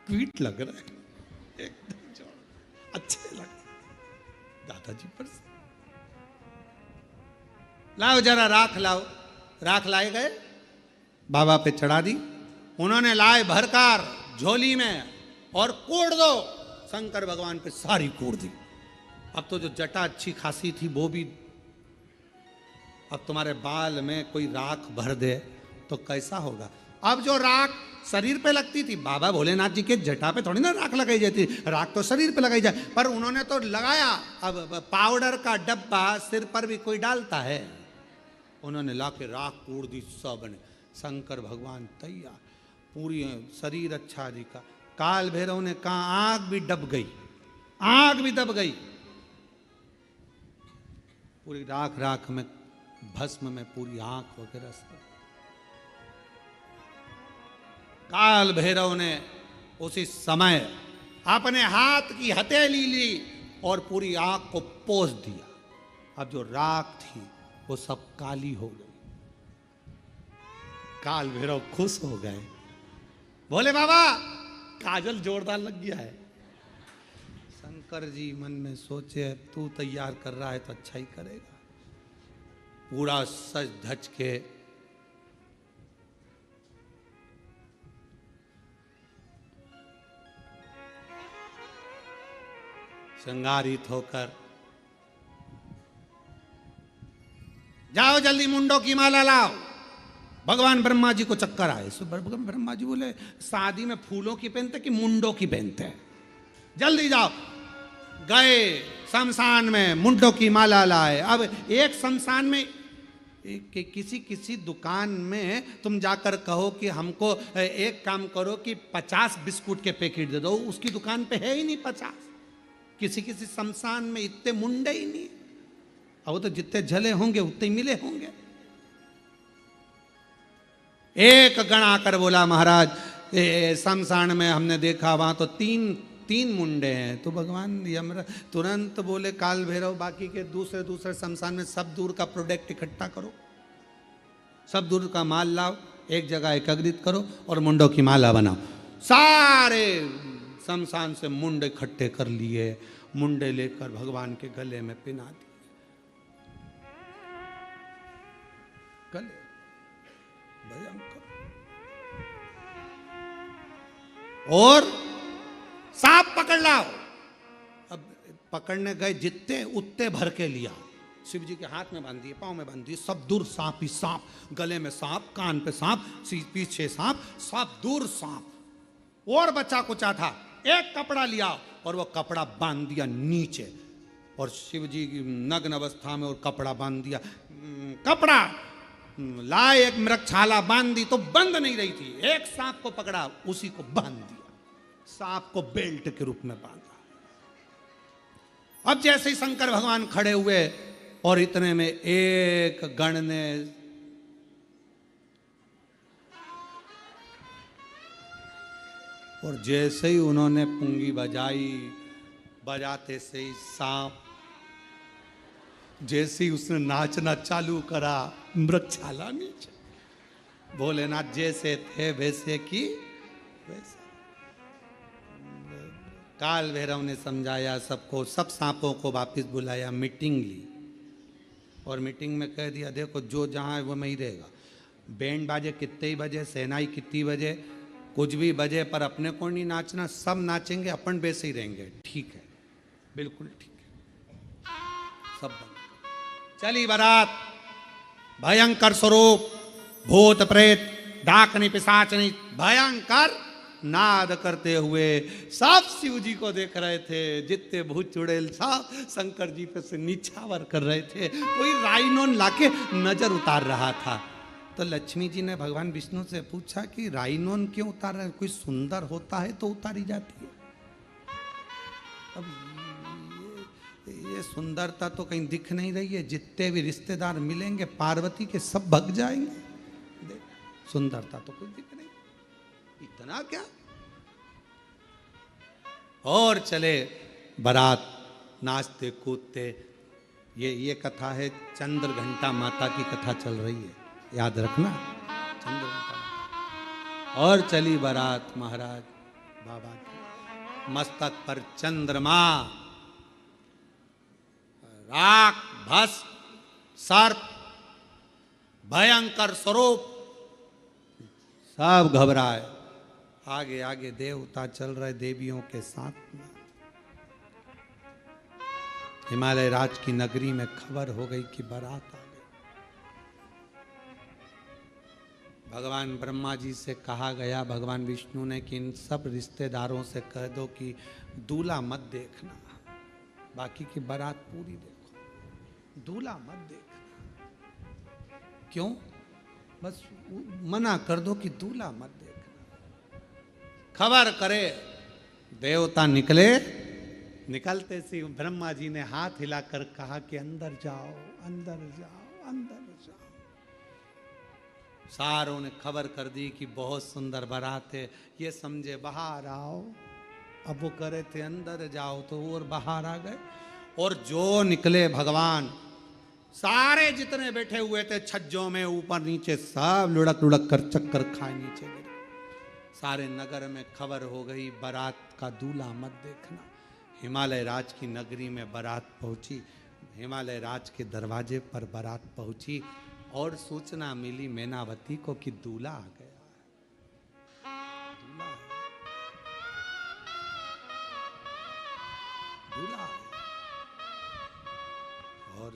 क्यूट लग रहा है, एकदम जो अच्छे लग दादाजी पर। लाओ जरा राख लाओ, राख लाए गए, बाबा पे चढ़ा दी, उन्होंने लाए भरकर झोली में और कोड़ दो, शंकर भगवान पे सारी कोड़ दी। अब तो जो जटा अच्छी खासी थी वो भी, अब तुम्हारे बाल में कोई राख भर दे तो कैसा होगा। अब जो राख शरीर पे लगती थी, बाबा भोलेनाथ जी के जटा पे थोड़ी ना राख लगाई जाती, राख तो शरीर पे लगाई जाए, पर उन्होंने तो लगाया। अब पाउडर का डब्बा सिर पर भी कोई डालता है, उन्होंने लाके राख कूड़ दी सब ने। शंकर भगवान तैयार, पूरी शरीर अच्छा दिखा। काल भैरव ने कहा आग भी दब गई, आग भी दब गई, पूरी राख राख में, भस्म में पूरी आंख वगैरह सब। काल भैरव ने उसी समय अपने हाथ की हथेली ली और पूरी आंख को पोंछ दिया। अब जो राख थी वो सब काली हो गई। काल भैरव खुश हो गए, बोले बाबा काजल जोरदार लग गया है। शंकर जी मन में सोचे तू तैयार कर रहा है तो अच्छा ही करेगा। पूरा सज धज के श्रृंगारित होकर, जाओ जल्दी मुंडों की माला लाओ। भगवान ब्रह्मा जी को चक्कर आए। भगवान ब्रह्मा जी बोले शादी में फूलों की पहनते कि मुंडों की पहनते हैं, जल्दी जाओ। गए शमशान में, मुंडों की माला लाए। अब एक शमशान में किसी किसी दुकान में तुम जाकर कहो कि हमको एक काम करो कि 50 बिस्कुट के पैकेट दे दो, उसकी दुकान पे है ही नहीं 50। किसी किसी शमशान में इतने मुंडे ही नहीं, अब वो तो जितने जले होंगे उतने ही मिले होंगे। एक गण आकर बोला महाराज शमशान में हमने देखा वहां तो तीन मुंडे हैं। तो भगवान यमराज तुरंत बोले काल भैरव बाकी के दूसरे शमशान में सब दूर का प्रोडक्ट इकट्ठा करो, सब दूर का माल लाओ, एक जगह एकत्रित करो और मुंडों की माला बनाओ। सारे शमशान से मुंडे इकट्ठे कर लिए, मुंडे लेकर भगवान के गले में पिना दिए। गले भयंकर। और सांप पकड़ लाओ। अब पकड़ने गए जितने उतने भर के लिया, शिव जी के हाथ में बांध दिए, पांव में बांध दिए, सब दूर सांप ही सांप, गले में सांप, कान पे सांप, पीछे सांप, सब दूर सांप। और बच्चा कुचा था, एक कपड़ा लिया और वो कपड़ा बांध दिया नीचे, और शिव जी की नग्न अवस्था में और कपड़ा बांध दिया। कपड़ा लाए, एक मृगछाला बांध दी तो बंद नहीं रही थी, एक सांप को पकड़ा उसी को बांध दिया, सांप को बेल्ट के रूप में बांधा। अब जैसे ही शंकर भगवान खड़े हुए और इतने में एक गण ने और जैसे ही उन्होंने पुंगी बजाई, बजाते से ही सांप जैसे ही उसने नाचना चालू करा, मृगछाला नीचे। भोलेनाथ जैसे थे वैसे की वैसे। काल भैरव ने समझाया सबको, सब सांपों को वापस बुलाया, मीटिंग ली और मीटिंग में कह दिया देखो जो जहाँ है वो में ही रहेगा। बैंड बाजे कितने ही बजे, सहनाई कितनी बजे, कुछ भी बजे, पर अपने को नहीं नाचना, सब नाचेंगे, अपन वैसे ही रहेंगे। ठीक है, बिल्कुल ठीक है। सब बंद। चली बारात, भयंकर स्वरूप, भूत प्रेत, डाकनी पिशाचनी, भयंकर नाद करते हुए सब शिव जी को देख रहे थे। जितने भूत चुड़ैल सब शंकर जी पे से नीछावर कर रहे थे। कोई राइनोन लाके नजर उतार रहा था। तो लक्ष्मी जी ने भगवान विष्णु से पूछा कि राइनोन क्यों उतार रहे हैं? कोई सुंदर होता है तो उतारी जाती है। अब ये सुंदरता तो कहीं दिख नहीं रही है। जितने भी रिश्तेदार मिलेंगे पार्वती के सब भग जाएंगे। सुंदरता तो कुछ दिख नहीं। इतना क्या। और चले बारात नाचते कूदते। ये कथा है, चंद्र घंटा माता की कथा चल रही है, याद रखना, चंद्र घंटा माता। और चली बारात महाराज बाबा की, मस्तक पर चंद्रमा, राख भस्म सर्प, भयंकर स्वरूप, सब घबराए। आगे आगे देवता चल रहे देवियों के साथ में। हिमालय राज की नगरी में खबर हो गई कि बारात आ गई। भगवान ब्रह्मा जी से कहा गया, भगवान विष्णु ने, कि इन सब रिश्तेदारों से कह दो कि दूल्हा मत देखना, बाकी की बारात पूरी देखो, दूल्हा मत देखना। क्यों? बस मना कर दो कि दूल्हा मत देखना। खबर करे देवता निकले। निकलते सी ब्रह्मा जी ने हाथ हिलाकर कहा कि अंदर जाओ, अंदर जाओ, अंदर जाओ। सारों ने खबर कर दी कि बहुत सुंदर बारात है, ये समझे बाहर आओ। अब वो करे थे अंदर जाओ, तो और बाहर आ गए। और जो निकले भगवान, सारे जितने बैठे हुए थे छज्जों में ऊपर नीचे, सब लुढ़क लुढ़क कर चक्कर खाए नीचे गिरे। सारे नगर में खबर हो गई, बारात का दूल्हा मत देखना। हिमालय राज की नगरी में बारात पहुंची। हिमालय राज के दरवाजे पर बारात पहुंची और सूचना मिली मैनावती को कि दूल्हा आ गया है। दूल्हा आ गया। और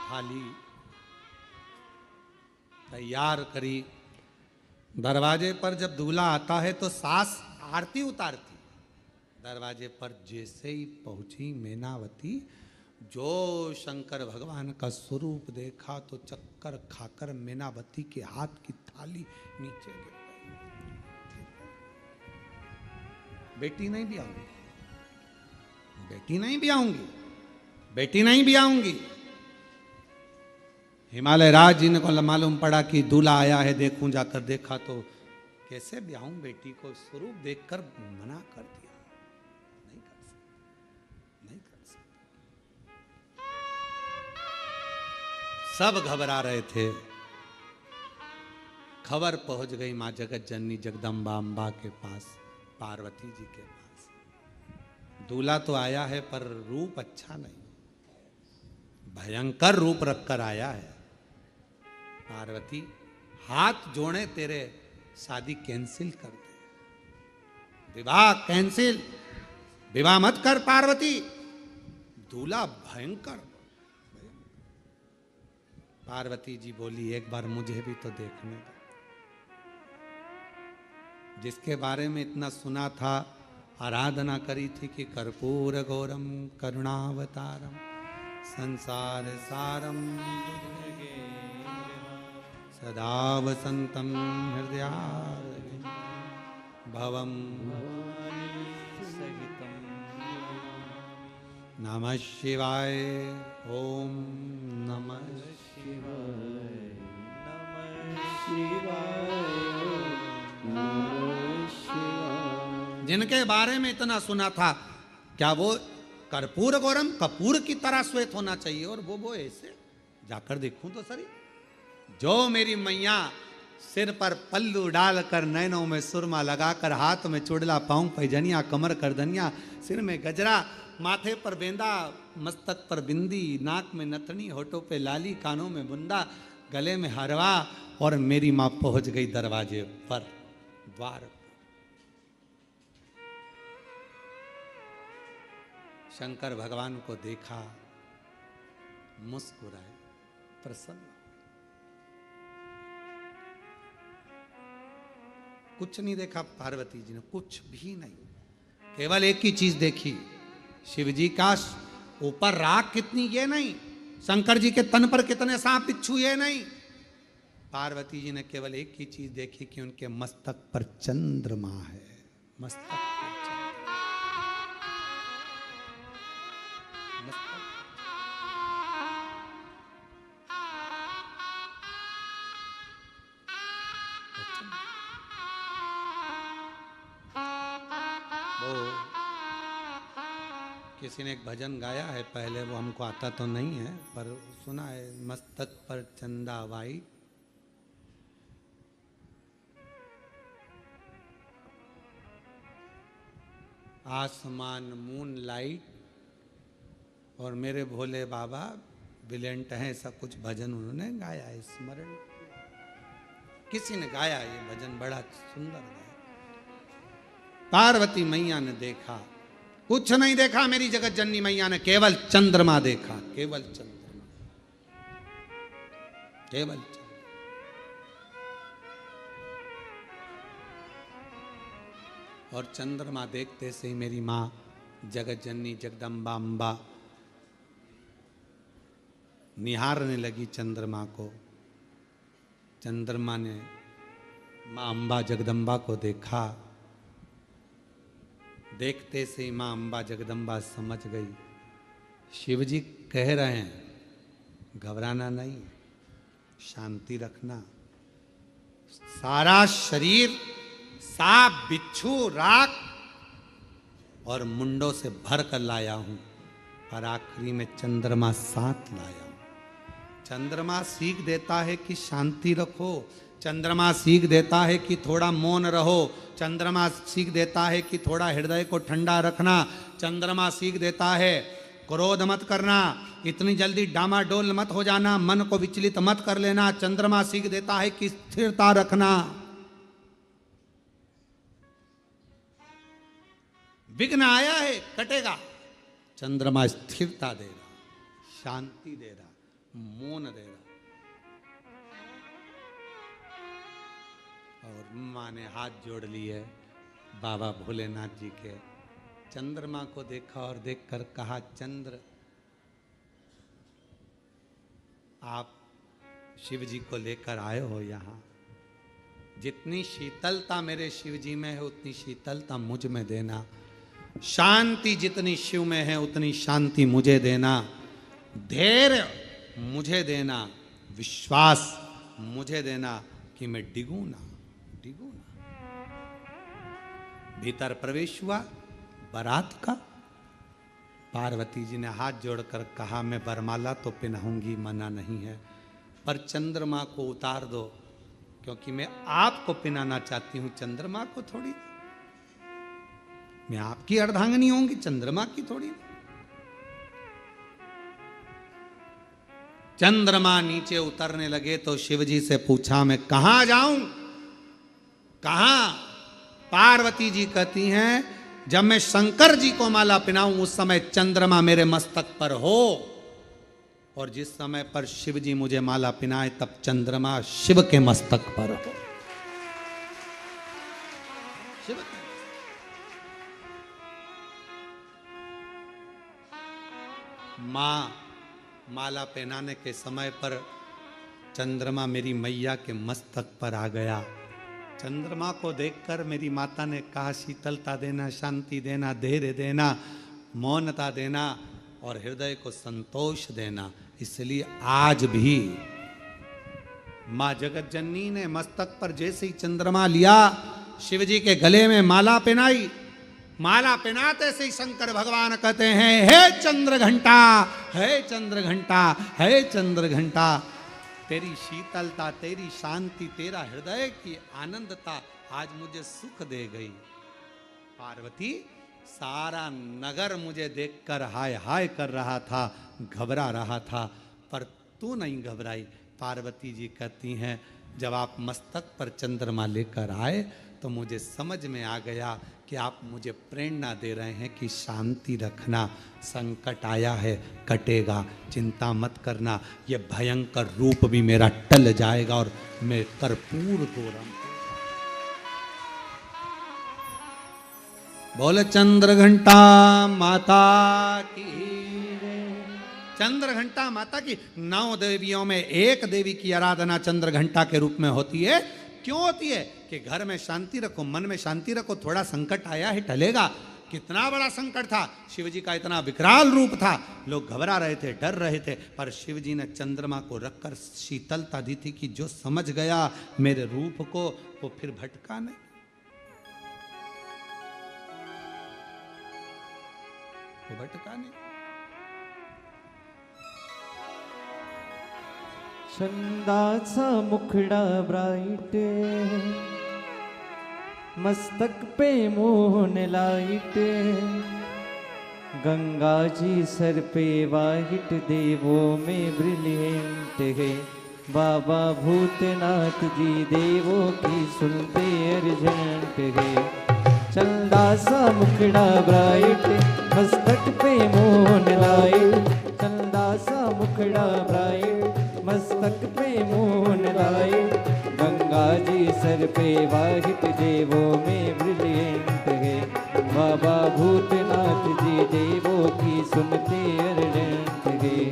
थाली तैयार करी। दरवाजे पर जब दूल्हा आता है तो सास आरती उतारती। दरवाजे पर जैसे ही पहुंची मैनावती, जो शंकर भगवान का स्वरूप देखा तो चक्कर खाकर मैनावती के हाथ की थाली नीचे गिर गई। बेटी नहीं भी आऊंगी, बेटी नहीं भी आऊंगी, बेटी नहीं भी आऊंगी। हिमालय राज जी ने को मालूम पड़ा कि दूल्हा आया है, देखूं। जाकर देखा तो कैसे ब्याहूं बेटी को, स्वरूप देखकर मना कर दिया, नहीं कर सकते, नहीं कर सकते। सब घबरा रहे थे। खबर पहुंच गई मां जगत जननी जगदम्बा अम्बा के पास, पार्वती जी के पास। दूल्हा तो आया है पर रूप अच्छा नहीं, भयंकर रूप रखकर आया है। पार्वती हाथ जोड़े तेरे, शादी कैंसिल कर दे, विवाह कैंसिल, विवाह मत कर पार्वती। दूल्हा भयंकर। पार्वती जी बोली, एक बार मुझे भी तो देखने दो। जिसके बारे में इतना सुना था, आराधना करी थी कि कर्पूर गौरम करुणावतारम संसार सारम सदा वसंतम हृदयारविंदे भवम नमः शिवाय। ओम नमः शिवाय, नमः शिवाय, नमः शिवाय। जिनके बारे में इतना सुना था, क्या वो कर्पूर गौरम, कपूर की तरह श्वेत होना चाहिए, और वो ऐसे? जाकर देखूं तो सही। जो मेरी मैया सिर पर पल्लू डालकर, नैनों में सुरमा लगाकर, हाथ में चुड़ला, पांव पैजनिया, कमर करदनिया, सिर में गजरा, माथे पर बेंदा, मस्तक पर बिंदी, नाक में नथनी, होठों पे लाली, कानों में बुंदा, गले में हरवा, और मेरी मां पहुंच गई दरवाजे पर, द्वार पर। शंकर भगवान को देखा, मुस्कुराए, प्रसन्न। कुछ नहीं देखा पार्वती जी ने, कुछ भी नहीं। केवल एक ही चीज देखी, शिव जी का ऊपर राख कितनी, ये नहीं। शंकर जी के तन पर कितने सांप बिच्छू, ये नहीं। पार्वती जी ने केवल एक ही चीज देखी कि उनके मस्तक पर चंद्रमा है, मस्तक पर चंद्रमा। मस्तक। किसी ने एक भजन गाया है पहले, वो हमको आता तो नहीं है पर सुना है। मस्तक पर चंदा वाई, आसमान मून लाइट, और मेरे भोले बाबा ब्रिलियंट हैं, ऐसा कुछ भजन उन्होंने गाया है। स्मरण किसी ने गाया ये भजन, बड़ा सुंदर गाया। पार्वती मैया ने देखा, कुछ नहीं देखा मेरी जगत जननी मैया ने, केवल चंद्रमा देखा, केवल चंद्रमा, केवल चंद्रमा। और चंद्रमा देखते से ही मेरी माँ जगत जननी जगदम्बा अम्बा निहारने लगी चंद्रमा को। चंद्रमा ने माँ अम्बा जगदम्बा को देखा, देखते से ही माँ अम्बा जगदम्बा समझ गई शिवजी कह रहे हैं घबराना नहीं, शांति रखना। सारा शरीर सांप बिच्छू राख और मुंडों से भर कर लाया हूं, और आखिरी में चंद्रमा साथ लाया हूं। चंद्रमा सीख देता है कि शांति रखो, चंद्रमा सीख देता है कि थोड़ा मौन रहो, चंद्रमा सीख देता है कि थोड़ा हृदय को ठंडा रखना, चंद्रमा सीख देता है क्रोध मत करना, इतनी जल्दी डामाडोल मत हो जाना, मन को विचलित मत कर लेना। चंद्रमा सीख देता है कि स्थिरता रखना। विघ्न आया है कटेगा, चंद्रमा स्थिरता दे रहा, शांति दे रहा, मौन दे रहा। और माँ ने हाथ जोड़ लिए बाबा भोलेनाथ जी के, चंद्रमा को देखा और देखकर कहा, चंद्र आप शिव जी को लेकर आए हो यहाँ, जितनी शीतलता मेरे शिव जी में है उतनी शीतलता मुझ में देना, शांति जितनी शिव में है उतनी शांति मुझे देना, धैर्य मुझे देना, विश्वास मुझे देना कि मैं डिगू ना। भीतर प्रवेश हुआ बारात का। पार्वती जी ने हाथ जोड़कर कहा, मैं वरमाला तो पहनाऊंगी, मना नहीं है, पर चंद्रमा को उतार दो, क्योंकि मैं आपको पहनाना चाहती हूं, चंद्रमा को थोड़ी। मैं आपकी अर्धांगिनी होंगी, चंद्रमा की थोड़ी। चंद्रमा नीचे उतरने लगे तो शिवजी से पूछा, मैं कहां जाऊं, कहां? पार्वती जी कहती हैं, जब मैं शंकर जी को माला पहनाऊं उस समय चंद्रमा मेरे मस्तक पर हो, और जिस समय पर शिव जी मुझे माला पहनाए तब चंद्रमा शिव के मस्तक पर हो। शिव मां माला पहनाने के समय पर चंद्रमा मेरी मैया के मस्तक पर आ गया। चंद्रमा को देखकर मेरी माता ने कहा, शीतलता देना, शांति देना, धैर्य देना, मौनता देना और हृदय को संतोष देना। इसलिए आज भी माँ जगत जननी ने मस्तक पर जैसे ही चंद्रमा लिया, शिवजी के गले में माला पहनाई, माला पहनाते से ही शंकर भगवान कहते हैं, हे चंद्र घंटा, हे चंद्र घंटा, हे चंद्र घंटा, तेरी शीतलता, तेरी शांति, तेरा हृदय की आनंदता आज मुझे सुख दे गई। पार्वती, सारा नगर मुझे देखकर हाय हाय कर रहा था, घबरा रहा था, पर तू नहीं घबराई। पार्वती जी कहती हैं, जब आप मस्तक पर चंद्रमा लेकर आए तो मुझे समझ में आ गया कि आप मुझे प्रेरणा दे रहे हैं कि शांति रखना, संकट आया है कटेगा, चिंता मत करना, ये भयंकर रूप भी मेरा टल जाएगा और मैं कर्पूर गौरम। बोले चंद्र घंटा माता की। चंद्र घंटा माता की। 9 देवियों में एक देवी की आराधना चंद्र घंटा के रूप में होती है। क्यों होती है? कि घर में शांति रखो, मन में शांति रखो, थोड़ा संकट आया है टलेगा। कितना बड़ा संकट था, शिवजी का इतना विकराल रूप था, लोग घबरा रहे थे, डर रहे थे, पर शिवजी ने चंद्रमा को रखकर शीतलता दी थी कि जो समझ गया मेरे रूप को वो फिर भटका नहीं। वो भटका नहीं। चंदाचा मुखड़ा ब्राइट, मस्तक पे मोहन लाइट, गंगा जी सर पे वाइट, देवों में ब्रिलियंट है बाबा भूतनाथ जी, देवों की सुनते अर्जेंट है। चंदासा मुखड़ा ब्राइट, मस्तक पे मोहन लाइट, चंदासा मुखड़ा ब्राइट, मस्तक पे मोहन लाइट, गंगा जी सर पे वाहिट, देवों में ब्रिलियंट है बाबा भूतनाथ जी, देवों की सुनते अर्जेंट है।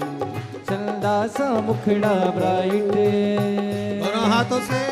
चंदासा मुखड़ा ब्राइट, दोनों हाथों से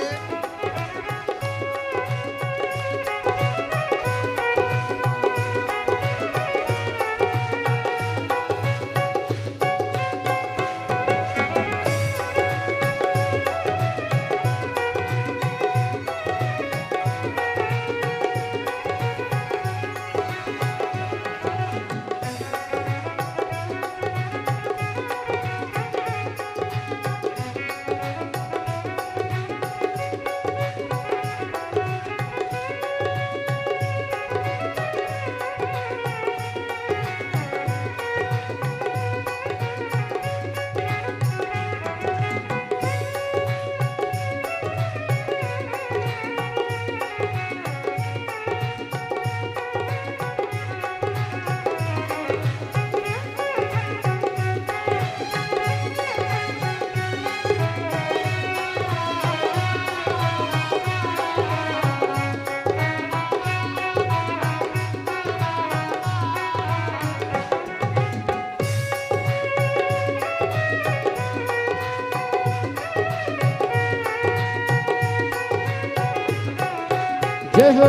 जय हो।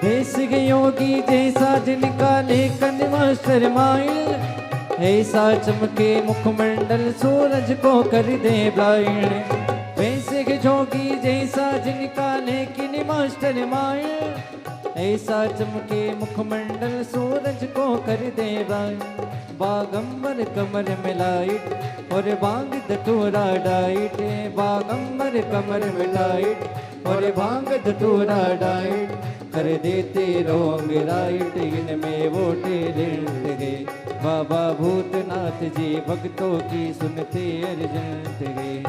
देश के योगी जैसा जिनका लेखन मास्टर माइल, ऐसा चमके मुखमंडल सूरज को कर दे ब्लाइंड। देश के जोगी जैसा जिनका लेखन मास्टर माइल, ऐसा चमके मुखमंडल सूरज को कर दे ब्लाइंड। बागंबर कमर में लाइट और बांग धतूरा डाइट, बागंबर कमर में लाइट और बांग धतूरा डाइट, कर देते रोंग राइट, इनमें वो टैलेंट है बाबा भूतनाथ जी, भक्तों की सुनते अर्जेंट है।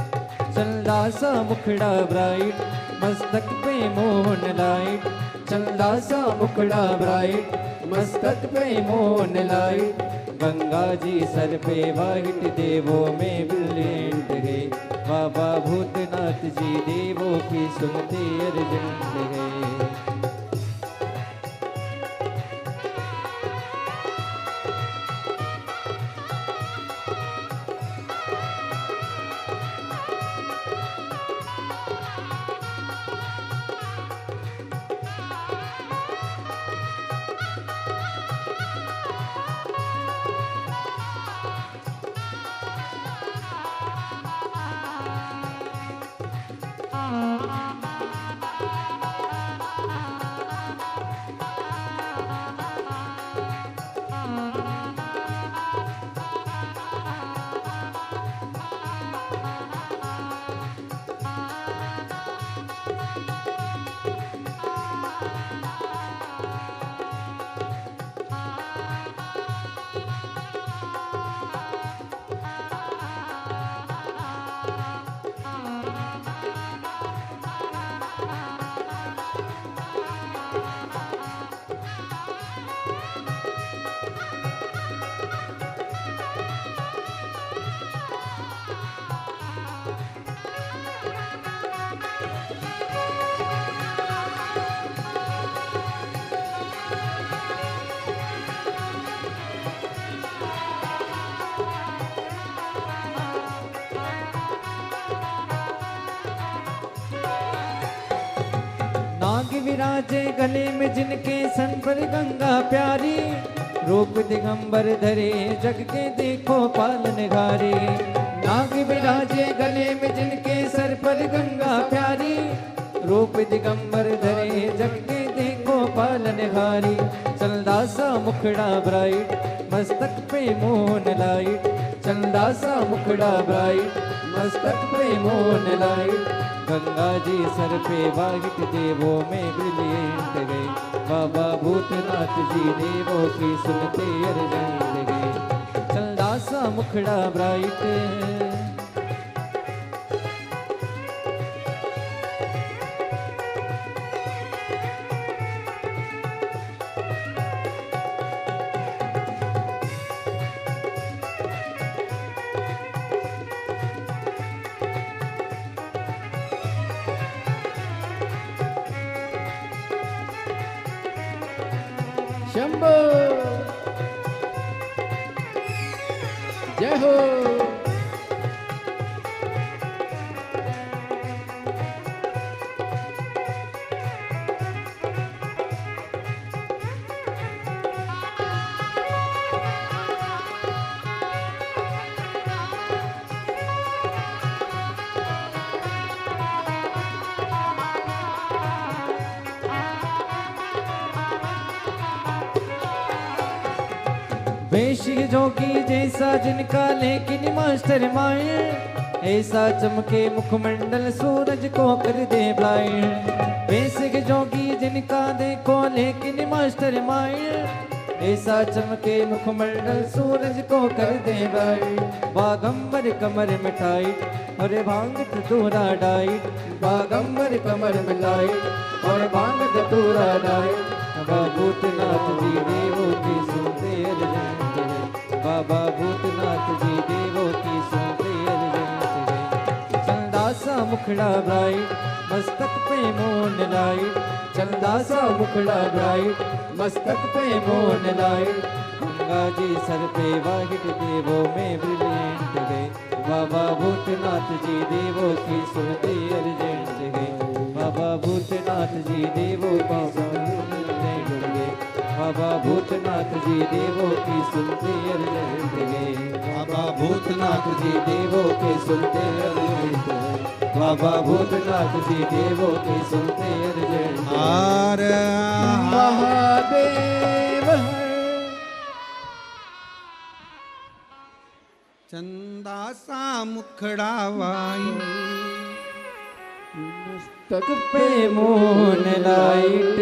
चंदा सा मुखड़ा ब्राइट, मस्तक पे मोहन लाइट, चंदा सा मुखड़ा ब्राइट, मस्तक पे मोहन लाइट, गंगा जी सर पे वाइट, देवों में ब्रिलियंट है बाबा भूतनाथ जी, देवों की सुनते अर्जेंट है। नाग विराजे गले में जिनके सन पर गंगा प्यारी, रूप दिगंबर धरे जग के देखो पालनहारी। नाग विराजे गले में जिनके सर पर गंगा प्यारी, रूप दिगंबर धरे जगने देखो पालनहारी। चंदा सा मुखड़ा ब्राइट, मस्तक पे मून लाइट, चंदा सा मुखड़ा ब्राइट, मस्तक पे moon light. Ganga ji sir पे वाहिट, देवों में ब्रिलियंट गए, बाबा भूतनाथ जी देवों की सुनते अर्जेंट गए। चंदा सा मुखड़ा ब्राइट, शंभो जय हो। वेश जोगी जैसा जिनका लेकिन मास्टर माइंड, ऐसा चमके मुखमंडल सूरज को कर दे ब्लाइंड। वेश जोगी जिनका देखो लेकिन मास्टर माइंड, ऐसा चमके मुखमंडल सूरज को कर दे ब्लाइंड। बागंबर कमर में टाइट और भांग धतूरा डाइट, बागंबर कमर में टाइट और भांग धतूरा डाइट। बाबा भूतनाथ जी देवों की सुनते अर्जेंट है, बाबा भूतनाथ जी देवों की सुनते अर्जेंट है। चंदा सा मुखड़ा ब्राइट, मस्तक पे मून लाइट, चंदा सा मुखड़ा ब्राइट, मस्तक पे moon light. Ganga ji sir पे वाहिट, देवों में ब्रिलियंट गए, बाबा भूतनाथ जी देवों की सुनते अर्जेंट है, बाबा भूतनाथ जी देवों की सुनते बाबा भूतनाथ जी देवों की सुनते अर्जेंट गए, बाबा भूतनाथ जी देवों के सुनते अर्जेंट गए, बाबा भूतनाथ जी देवों के सुनते अर्जेंट हर महादेव। चंदा सा मुखड़ा वाई, मस्तक पे moon light,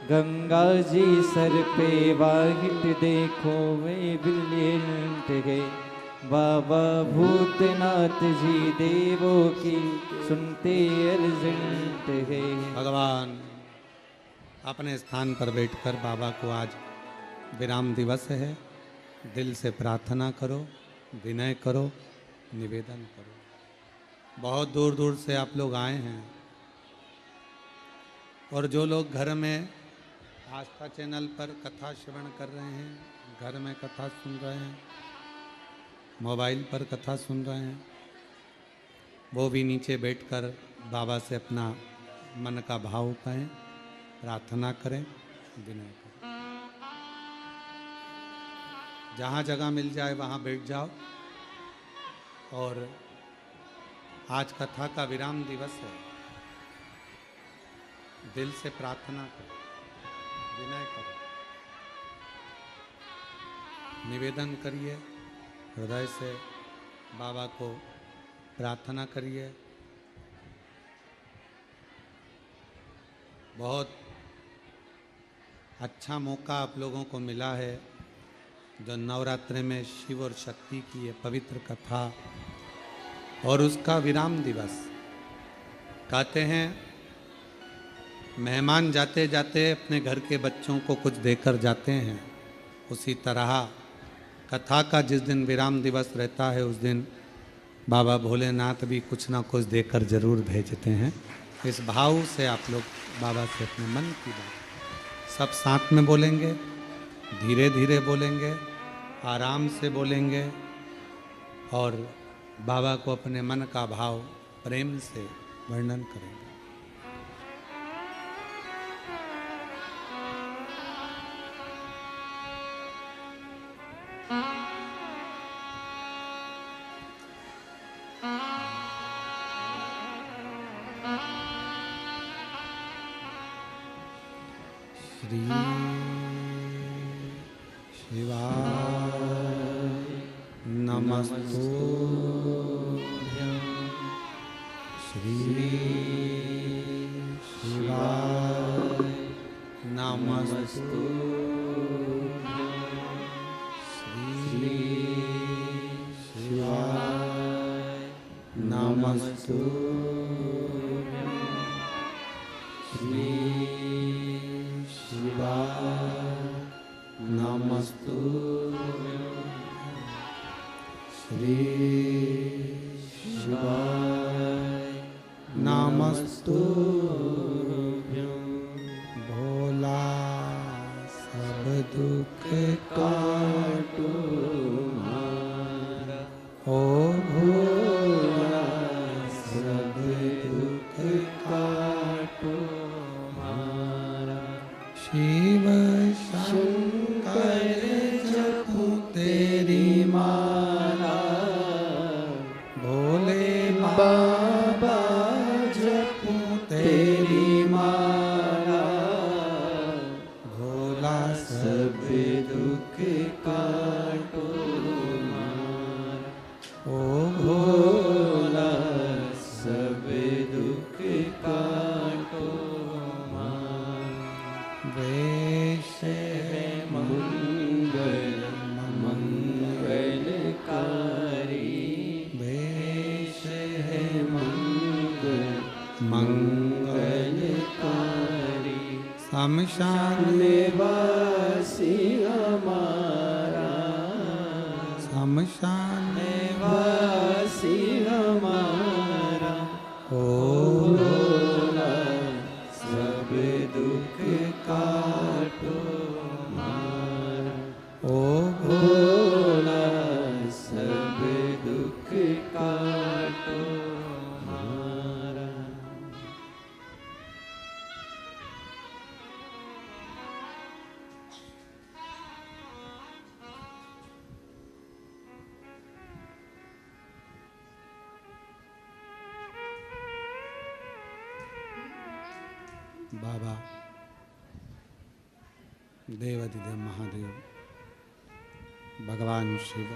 Ganga ji sir पे वाहिट देखो वे ब्रिलियंट गए, बाबा भूतनाथ जी देवों की सुनते अर्जेंट गए। भगवान अपने स्थान पर बैठकर बाबा को आज विराम दिवस है, दिल से प्रार्थना करो, विनय करो, निवेदन करो। बहुत दूर दूर से आप लोग आए हैं और जो लोग घर में आस्था चैनल पर कथा श्रवण कर रहे हैं, घर में कथा सुन रहे हैं, मोबाइल पर कथा सुन रहे हैं, वो भी नीचे बैठकर बाबा से अपना मन का भाव कहें, प्रार्थना करें, विनय करें। जहाँ जगह मिल जाए वहाँ बैठ जाओ। और आज कथा का विराम दिवस है, दिल से प्रार्थना करो, विनय करो, निवेदन करिए, हृदय से बाबा को प्रार्थना करिए। बहुत अच्छा मौका आप लोगों को मिला है, जो नवरात्रि में शिव और शक्ति की ये पवित्र कथा और उसका विराम दिवस। कहते हैं मेहमान जाते जाते अपने घर के बच्चों को कुछ देकर जाते हैं, उसी तरह कथा का जिस दिन विराम दिवस रहता है उस दिन बाबा भोलेनाथ भी कुछ ना कुछ देकर जरूर भेजते हैं। इस भाव से आप लोग बाबा से अपने मन की बात सब साथ में बोलेंगे, धीरे धीरे बोलेंगे, आराम से बोलेंगे और बाबा को अपने मन का भाव प्रेम से वर्णन करेंगे। श्री शिवाय नमस्तुभ्यं श्री शिवाय नमस्तुभ्यं श्री शिवाय नमस्तुभ्यं श्री शिवाय नमस्तुभ्यं श्री शिवाय नमस्तुभ्यं भोला सब दुख काटो हमारा ओ भोला सब दुख काटो हमारा शिव शंकर जपो तेरी माला भोले बाबा जपो तेरी माला भोला सब दुख काटो हमारा ओ भोला सब दुख काटो हमारा वेश है मंगल मंगलकारी वेश है मंगल मंगलकारी शमशान निवासी हमारा शमशान निवासी हमारा ओ भोला सब दुख काटो हमारा ओ भोला सब दुख काटो हमारा। बाबा देवाधिदेव महादेव भगवान शिव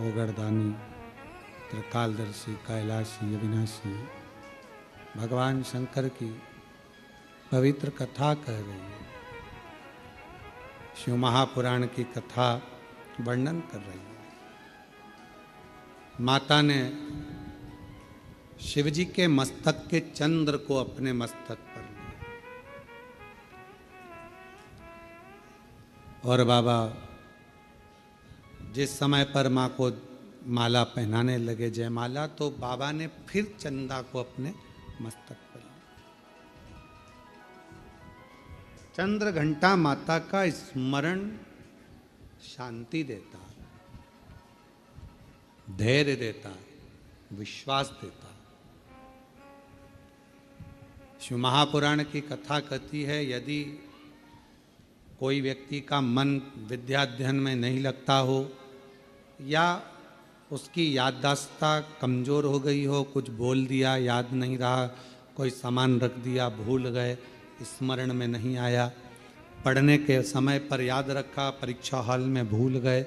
ओगरदानी त्रिकालदर्शी कैलाशी अविनाशी भगवान शंकर की पवित्र कथा कह रही है। शिव महापुराण की कथा वर्णन कर रही है। माता ने शिवजी के मस्तक के चंद्र को अपने मस्तक पर लिया और बाबा जिस समय पर माँ को माला पहनाने लगे जयमाला, तो बाबा ने फिर चंदा को अपने मस्तक पर लिया। चंद्र घंटा माता का स्मरण शांति देता, धैर्य देता, विश्वास देता। शिव महापुराण की कथा कहती है, यदि कोई व्यक्ति का मन विद्याध्ययन में नहीं लगता हो या उसकी याददाश्त कमज़ोर हो गई हो, कुछ बोल दिया याद नहीं रहा, कोई सामान रख दिया भूल गए, स्मरण में नहीं आया, पढ़ने के समय पर याद रखा, परीक्षा हॉल में भूल गए,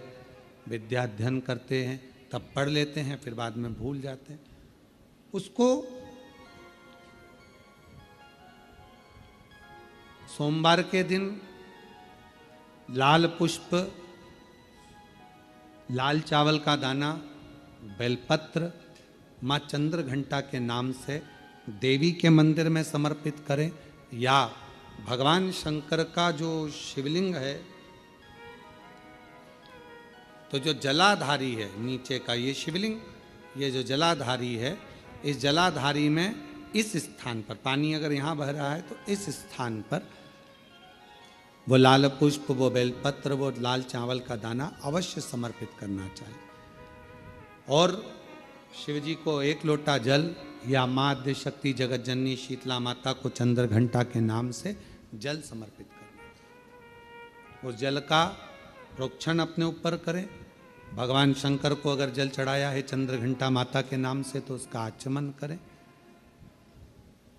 विद्याध्ययन करते हैं तब पढ़ लेते हैं फिर बाद में भूल जाते हैं, उसको सोमवार के दिन लाल पुष्प, लाल चावल का दाना, बेलपत्र माँ चंद्र घंटा के नाम से देवी के मंदिर में समर्पित करें, या भगवान शंकर का जो शिवलिंग है, तो जो जलाधारी है नीचे का ये शिवलिंग, ये जो जलाधारी है, इस जलाधारी में इस स्थान पर पानी अगर यहाँ बह रहा है तो इस स्थान पर वो लाल पुष्प, वो बेलपत्र, वो लाल चावल का दाना अवश्य समर्पित करना चाहिए। और शिव जी को एक लोटा जल या माँ आद्य शक्ति जगत जननी शीतला माता को चंद्र घंटा के नाम से जल समर्पित करना। उस जल का प्रोक्षण अपने ऊपर करें। भगवान शंकर को अगर जल चढ़ाया है चंद्र घंटा माता के नाम से तो उसका आचमन करें।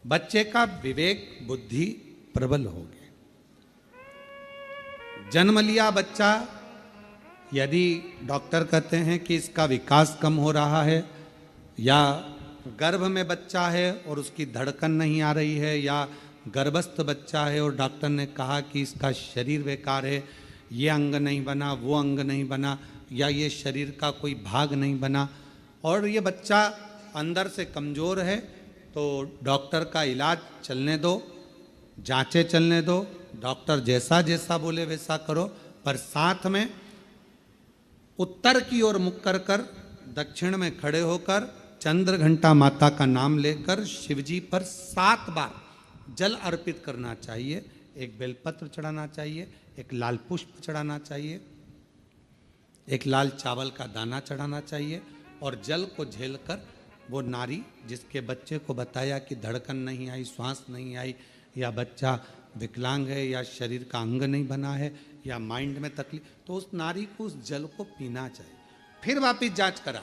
बच्चे का विवेक बुद्धि प्रबल होगी। जन्म लिया बच्चा, यदि डॉक्टर कहते हैं कि इसका विकास कम हो रहा है, या गर्भ में बच्चा है और उसकी धड़कन नहीं आ रही है, या गर्भस्थ बच्चा है और डॉक्टर ने कहा कि इसका शरीर बेकार है, ये अंग नहीं बना, वो अंग नहीं बना, या ये शरीर का कोई भाग नहीं बना, और ये बच्चा अंदर से कमज़ोर है, तो डॉक्टर का इलाज चलने दो, जांचें चलने दो, डॉक्टर जैसा जैसा बोले वैसा करो, पर साथ में उत्तर की ओर मुख कर कर दक्षिण में खड़े होकर चंद्र घंटा माता का नाम लेकर शिवजी पर 7 बार जल अर्पित करना चाहिए। एक बेलपत्र चढ़ाना चाहिए, एक लाल पुष्प चढ़ाना चाहिए, एक लाल चावल का दाना चढ़ाना चाहिए, और जल को झेलकर वो नारी जिसके बच्चे को बताया कि धड़कन नहीं आई, श्वास नहीं आई, या बच्चा विकलांग है, या शरीर का अंग नहीं बना है, या माइंड में तकलीफ, तो उस नारी को उस जल को पीना चाहिए। फिर वापिस जांच करा,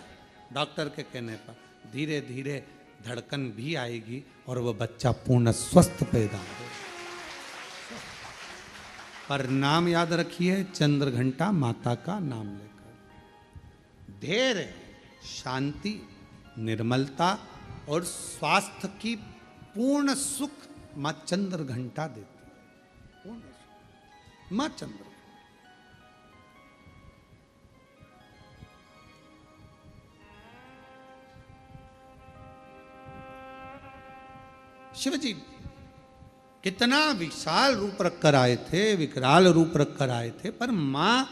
डॉक्टर के कहने पर धीरे धीरे धड़कन भी आएगी और वो बच्चा पूर्ण स्वस्थ पैदा होगा। पर नाम याद रखिए, चंद्र घंटा माता का नाम लेकर धैर्य, शांति, निर्मलता और स्वास्थ्य की पूर्ण सुख मां चंद्र घंटा देती है। पूर्ण सुख मां चंद्र। शिवजी कितना विशाल रूप रखकर आए थे, विकराल रूप रखकर आए थे, पर मां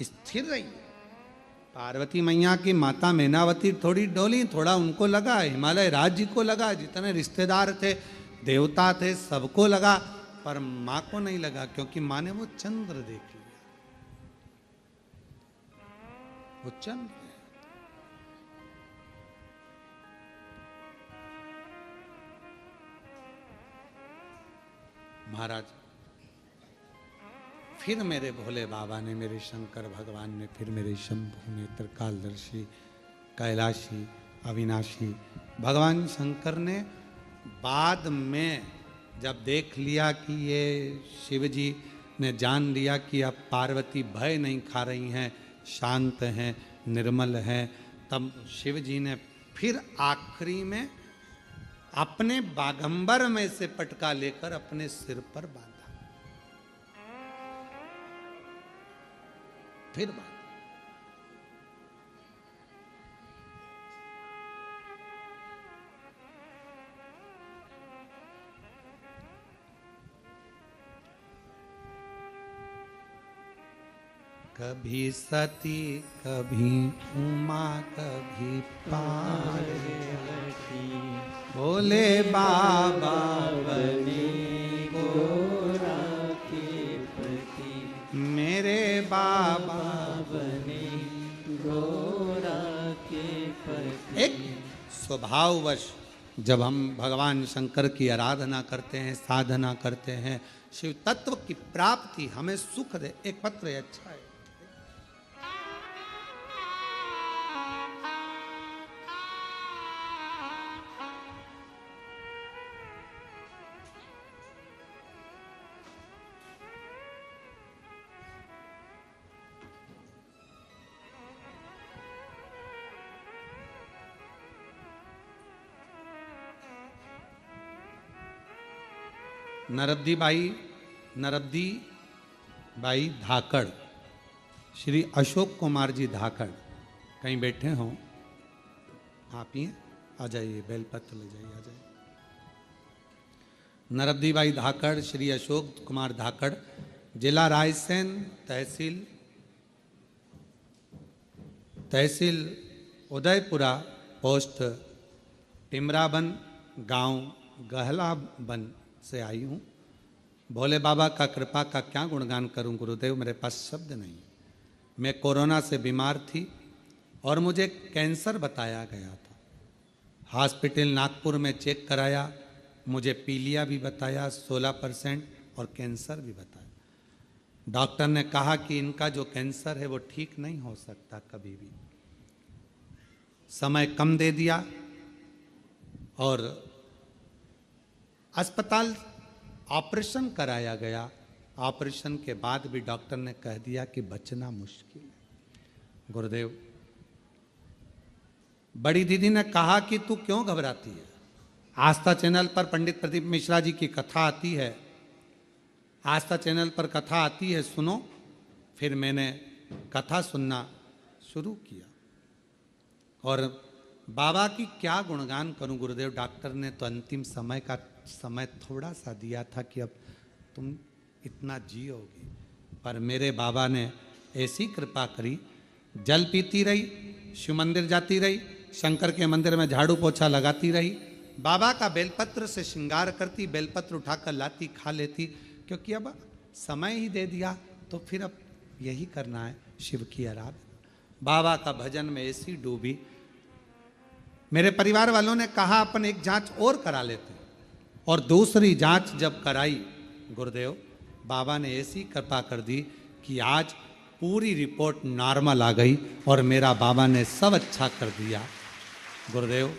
स्थिर रही। पार्वती मैया की माता मैनावती थोड़ी डोली, थोड़ा उनको लगा, हिमालय राज्य को लगा, जितने रिश्तेदार थे, देवता थे, सबको लगा, पर मां को नहीं लगा, क्योंकि मां ने वो चंद्र देख लिया। वो चंद्र महाराज, फिर मेरे भोले बाबा ने, मेरे शंकर भगवान ने, फिर मेरे शंभु ने, त्रिकालदर्शी, कैलाशी, अविनाशी भगवान शंकर ने बाद में जब देख लिया कि ये शिव जी ने जान लिया कि अब पार्वती भय नहीं खा रही हैं, शांत हैं, निर्मल हैं, तब शिव जी ने फिर आखिरी में अपने बागंबर में से पटका लेकर अपने सिर पर बांधा, फिर बांधा। कभी सती, कभी उमा, कभी पार्वती, भोले बाबा बने गोरा के पति, मेरे बाबा बने गोरा के पति। एक स्वभाववश जब हम भगवान शंकर की आराधना करते हैं, साधना करते हैं, शिव तत्व की प्राप्ति हमें सुख दे। एक पत्र है, अच्छा है। नरब्दी बाई धाकड़, श्री अशोक कुमार जी धाकड़, कहीं बैठे हों आप ही आ जाइए, बेलपत्र ले जाइए, आ जाइए। नरब्दी बाई धाकड़, श्री अशोक कुमार धाकड़, जिला रायसेन, तहसील उदयपुरा, पोस्ट टिमराबन, गांव गहलाबन से आई हूँ। भोले बाबा का कृपा का क्या गुणगान करूं गुरुदेव, मेरे पास शब्द नहीं। मैं कोरोना से बीमार थी और मुझे कैंसर बताया गया था। हॉस्पिटल नागपुर में चेक कराया, मुझे पीलिया भी बताया 16% और कैंसर भी बताया। डॉक्टर ने कहा कि इनका जो कैंसर है वो ठीक नहीं हो सकता कभी भी। समय कम दे दिया और अस्पताल ऑपरेशन कराया गया ऑपरेशन के बाद भी डॉक्टर ने कह दिया कि बचना मुश्किल है। गुरुदेव, बड़ी दीदी ने कहा कि तू क्यों घबराती है? आस्था चैनल पर पंडित प्रदीप मिश्रा जी की कथा आती है, आस्था चैनल पर कथा आती है, सुनो। फिर मैंने कथा सुनना शुरू किया और बाबा की क्या गुणगान करूं गुरुदेव। डॉक्टर ने तो अंतिम समय का समय थोड़ा सा दिया था कि अब तुम इतना जियोगी, पर मेरे बाबा ने ऐसी कृपा करी, जल पीती रही, शिव मंदिर जाती रही, शंकर के मंदिर में झाड़ू पोछा लगाती रही, बाबा का बेलपत्र से श्रृंगार करती, बेलपत्र उठाकर लाती, खा लेती, क्योंकि अब समय ही दे दिया तो फिर अब यही करना है, शिव की आराधना। बाबा का भजन में ऐसी डूबी। मेरे परिवार वालों ने कहा अपन एक जांच और करा लेते, और दूसरी जांच जब कराई गुरुदेव, बाबा ने ऐसी कृपा कर दी कि आज पूरी रिपोर्ट नॉर्मल आ गई और मेरा बाबा ने सब अच्छा कर दिया। गुरुदेव,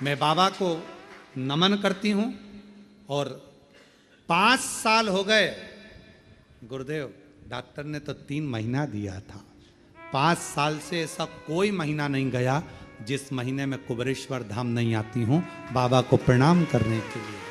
मैं बाबा को नमन करती हूँ। और 5 साल हो गए गुरुदेव, डॉक्टर ने तो 3 महीना दिया था, 5 साल से ऐसा कोई महीना नहीं गया जिस महीने में कुबेरेश्वर धाम नहीं आती हूँ बाबा को प्रणाम करने के लिए।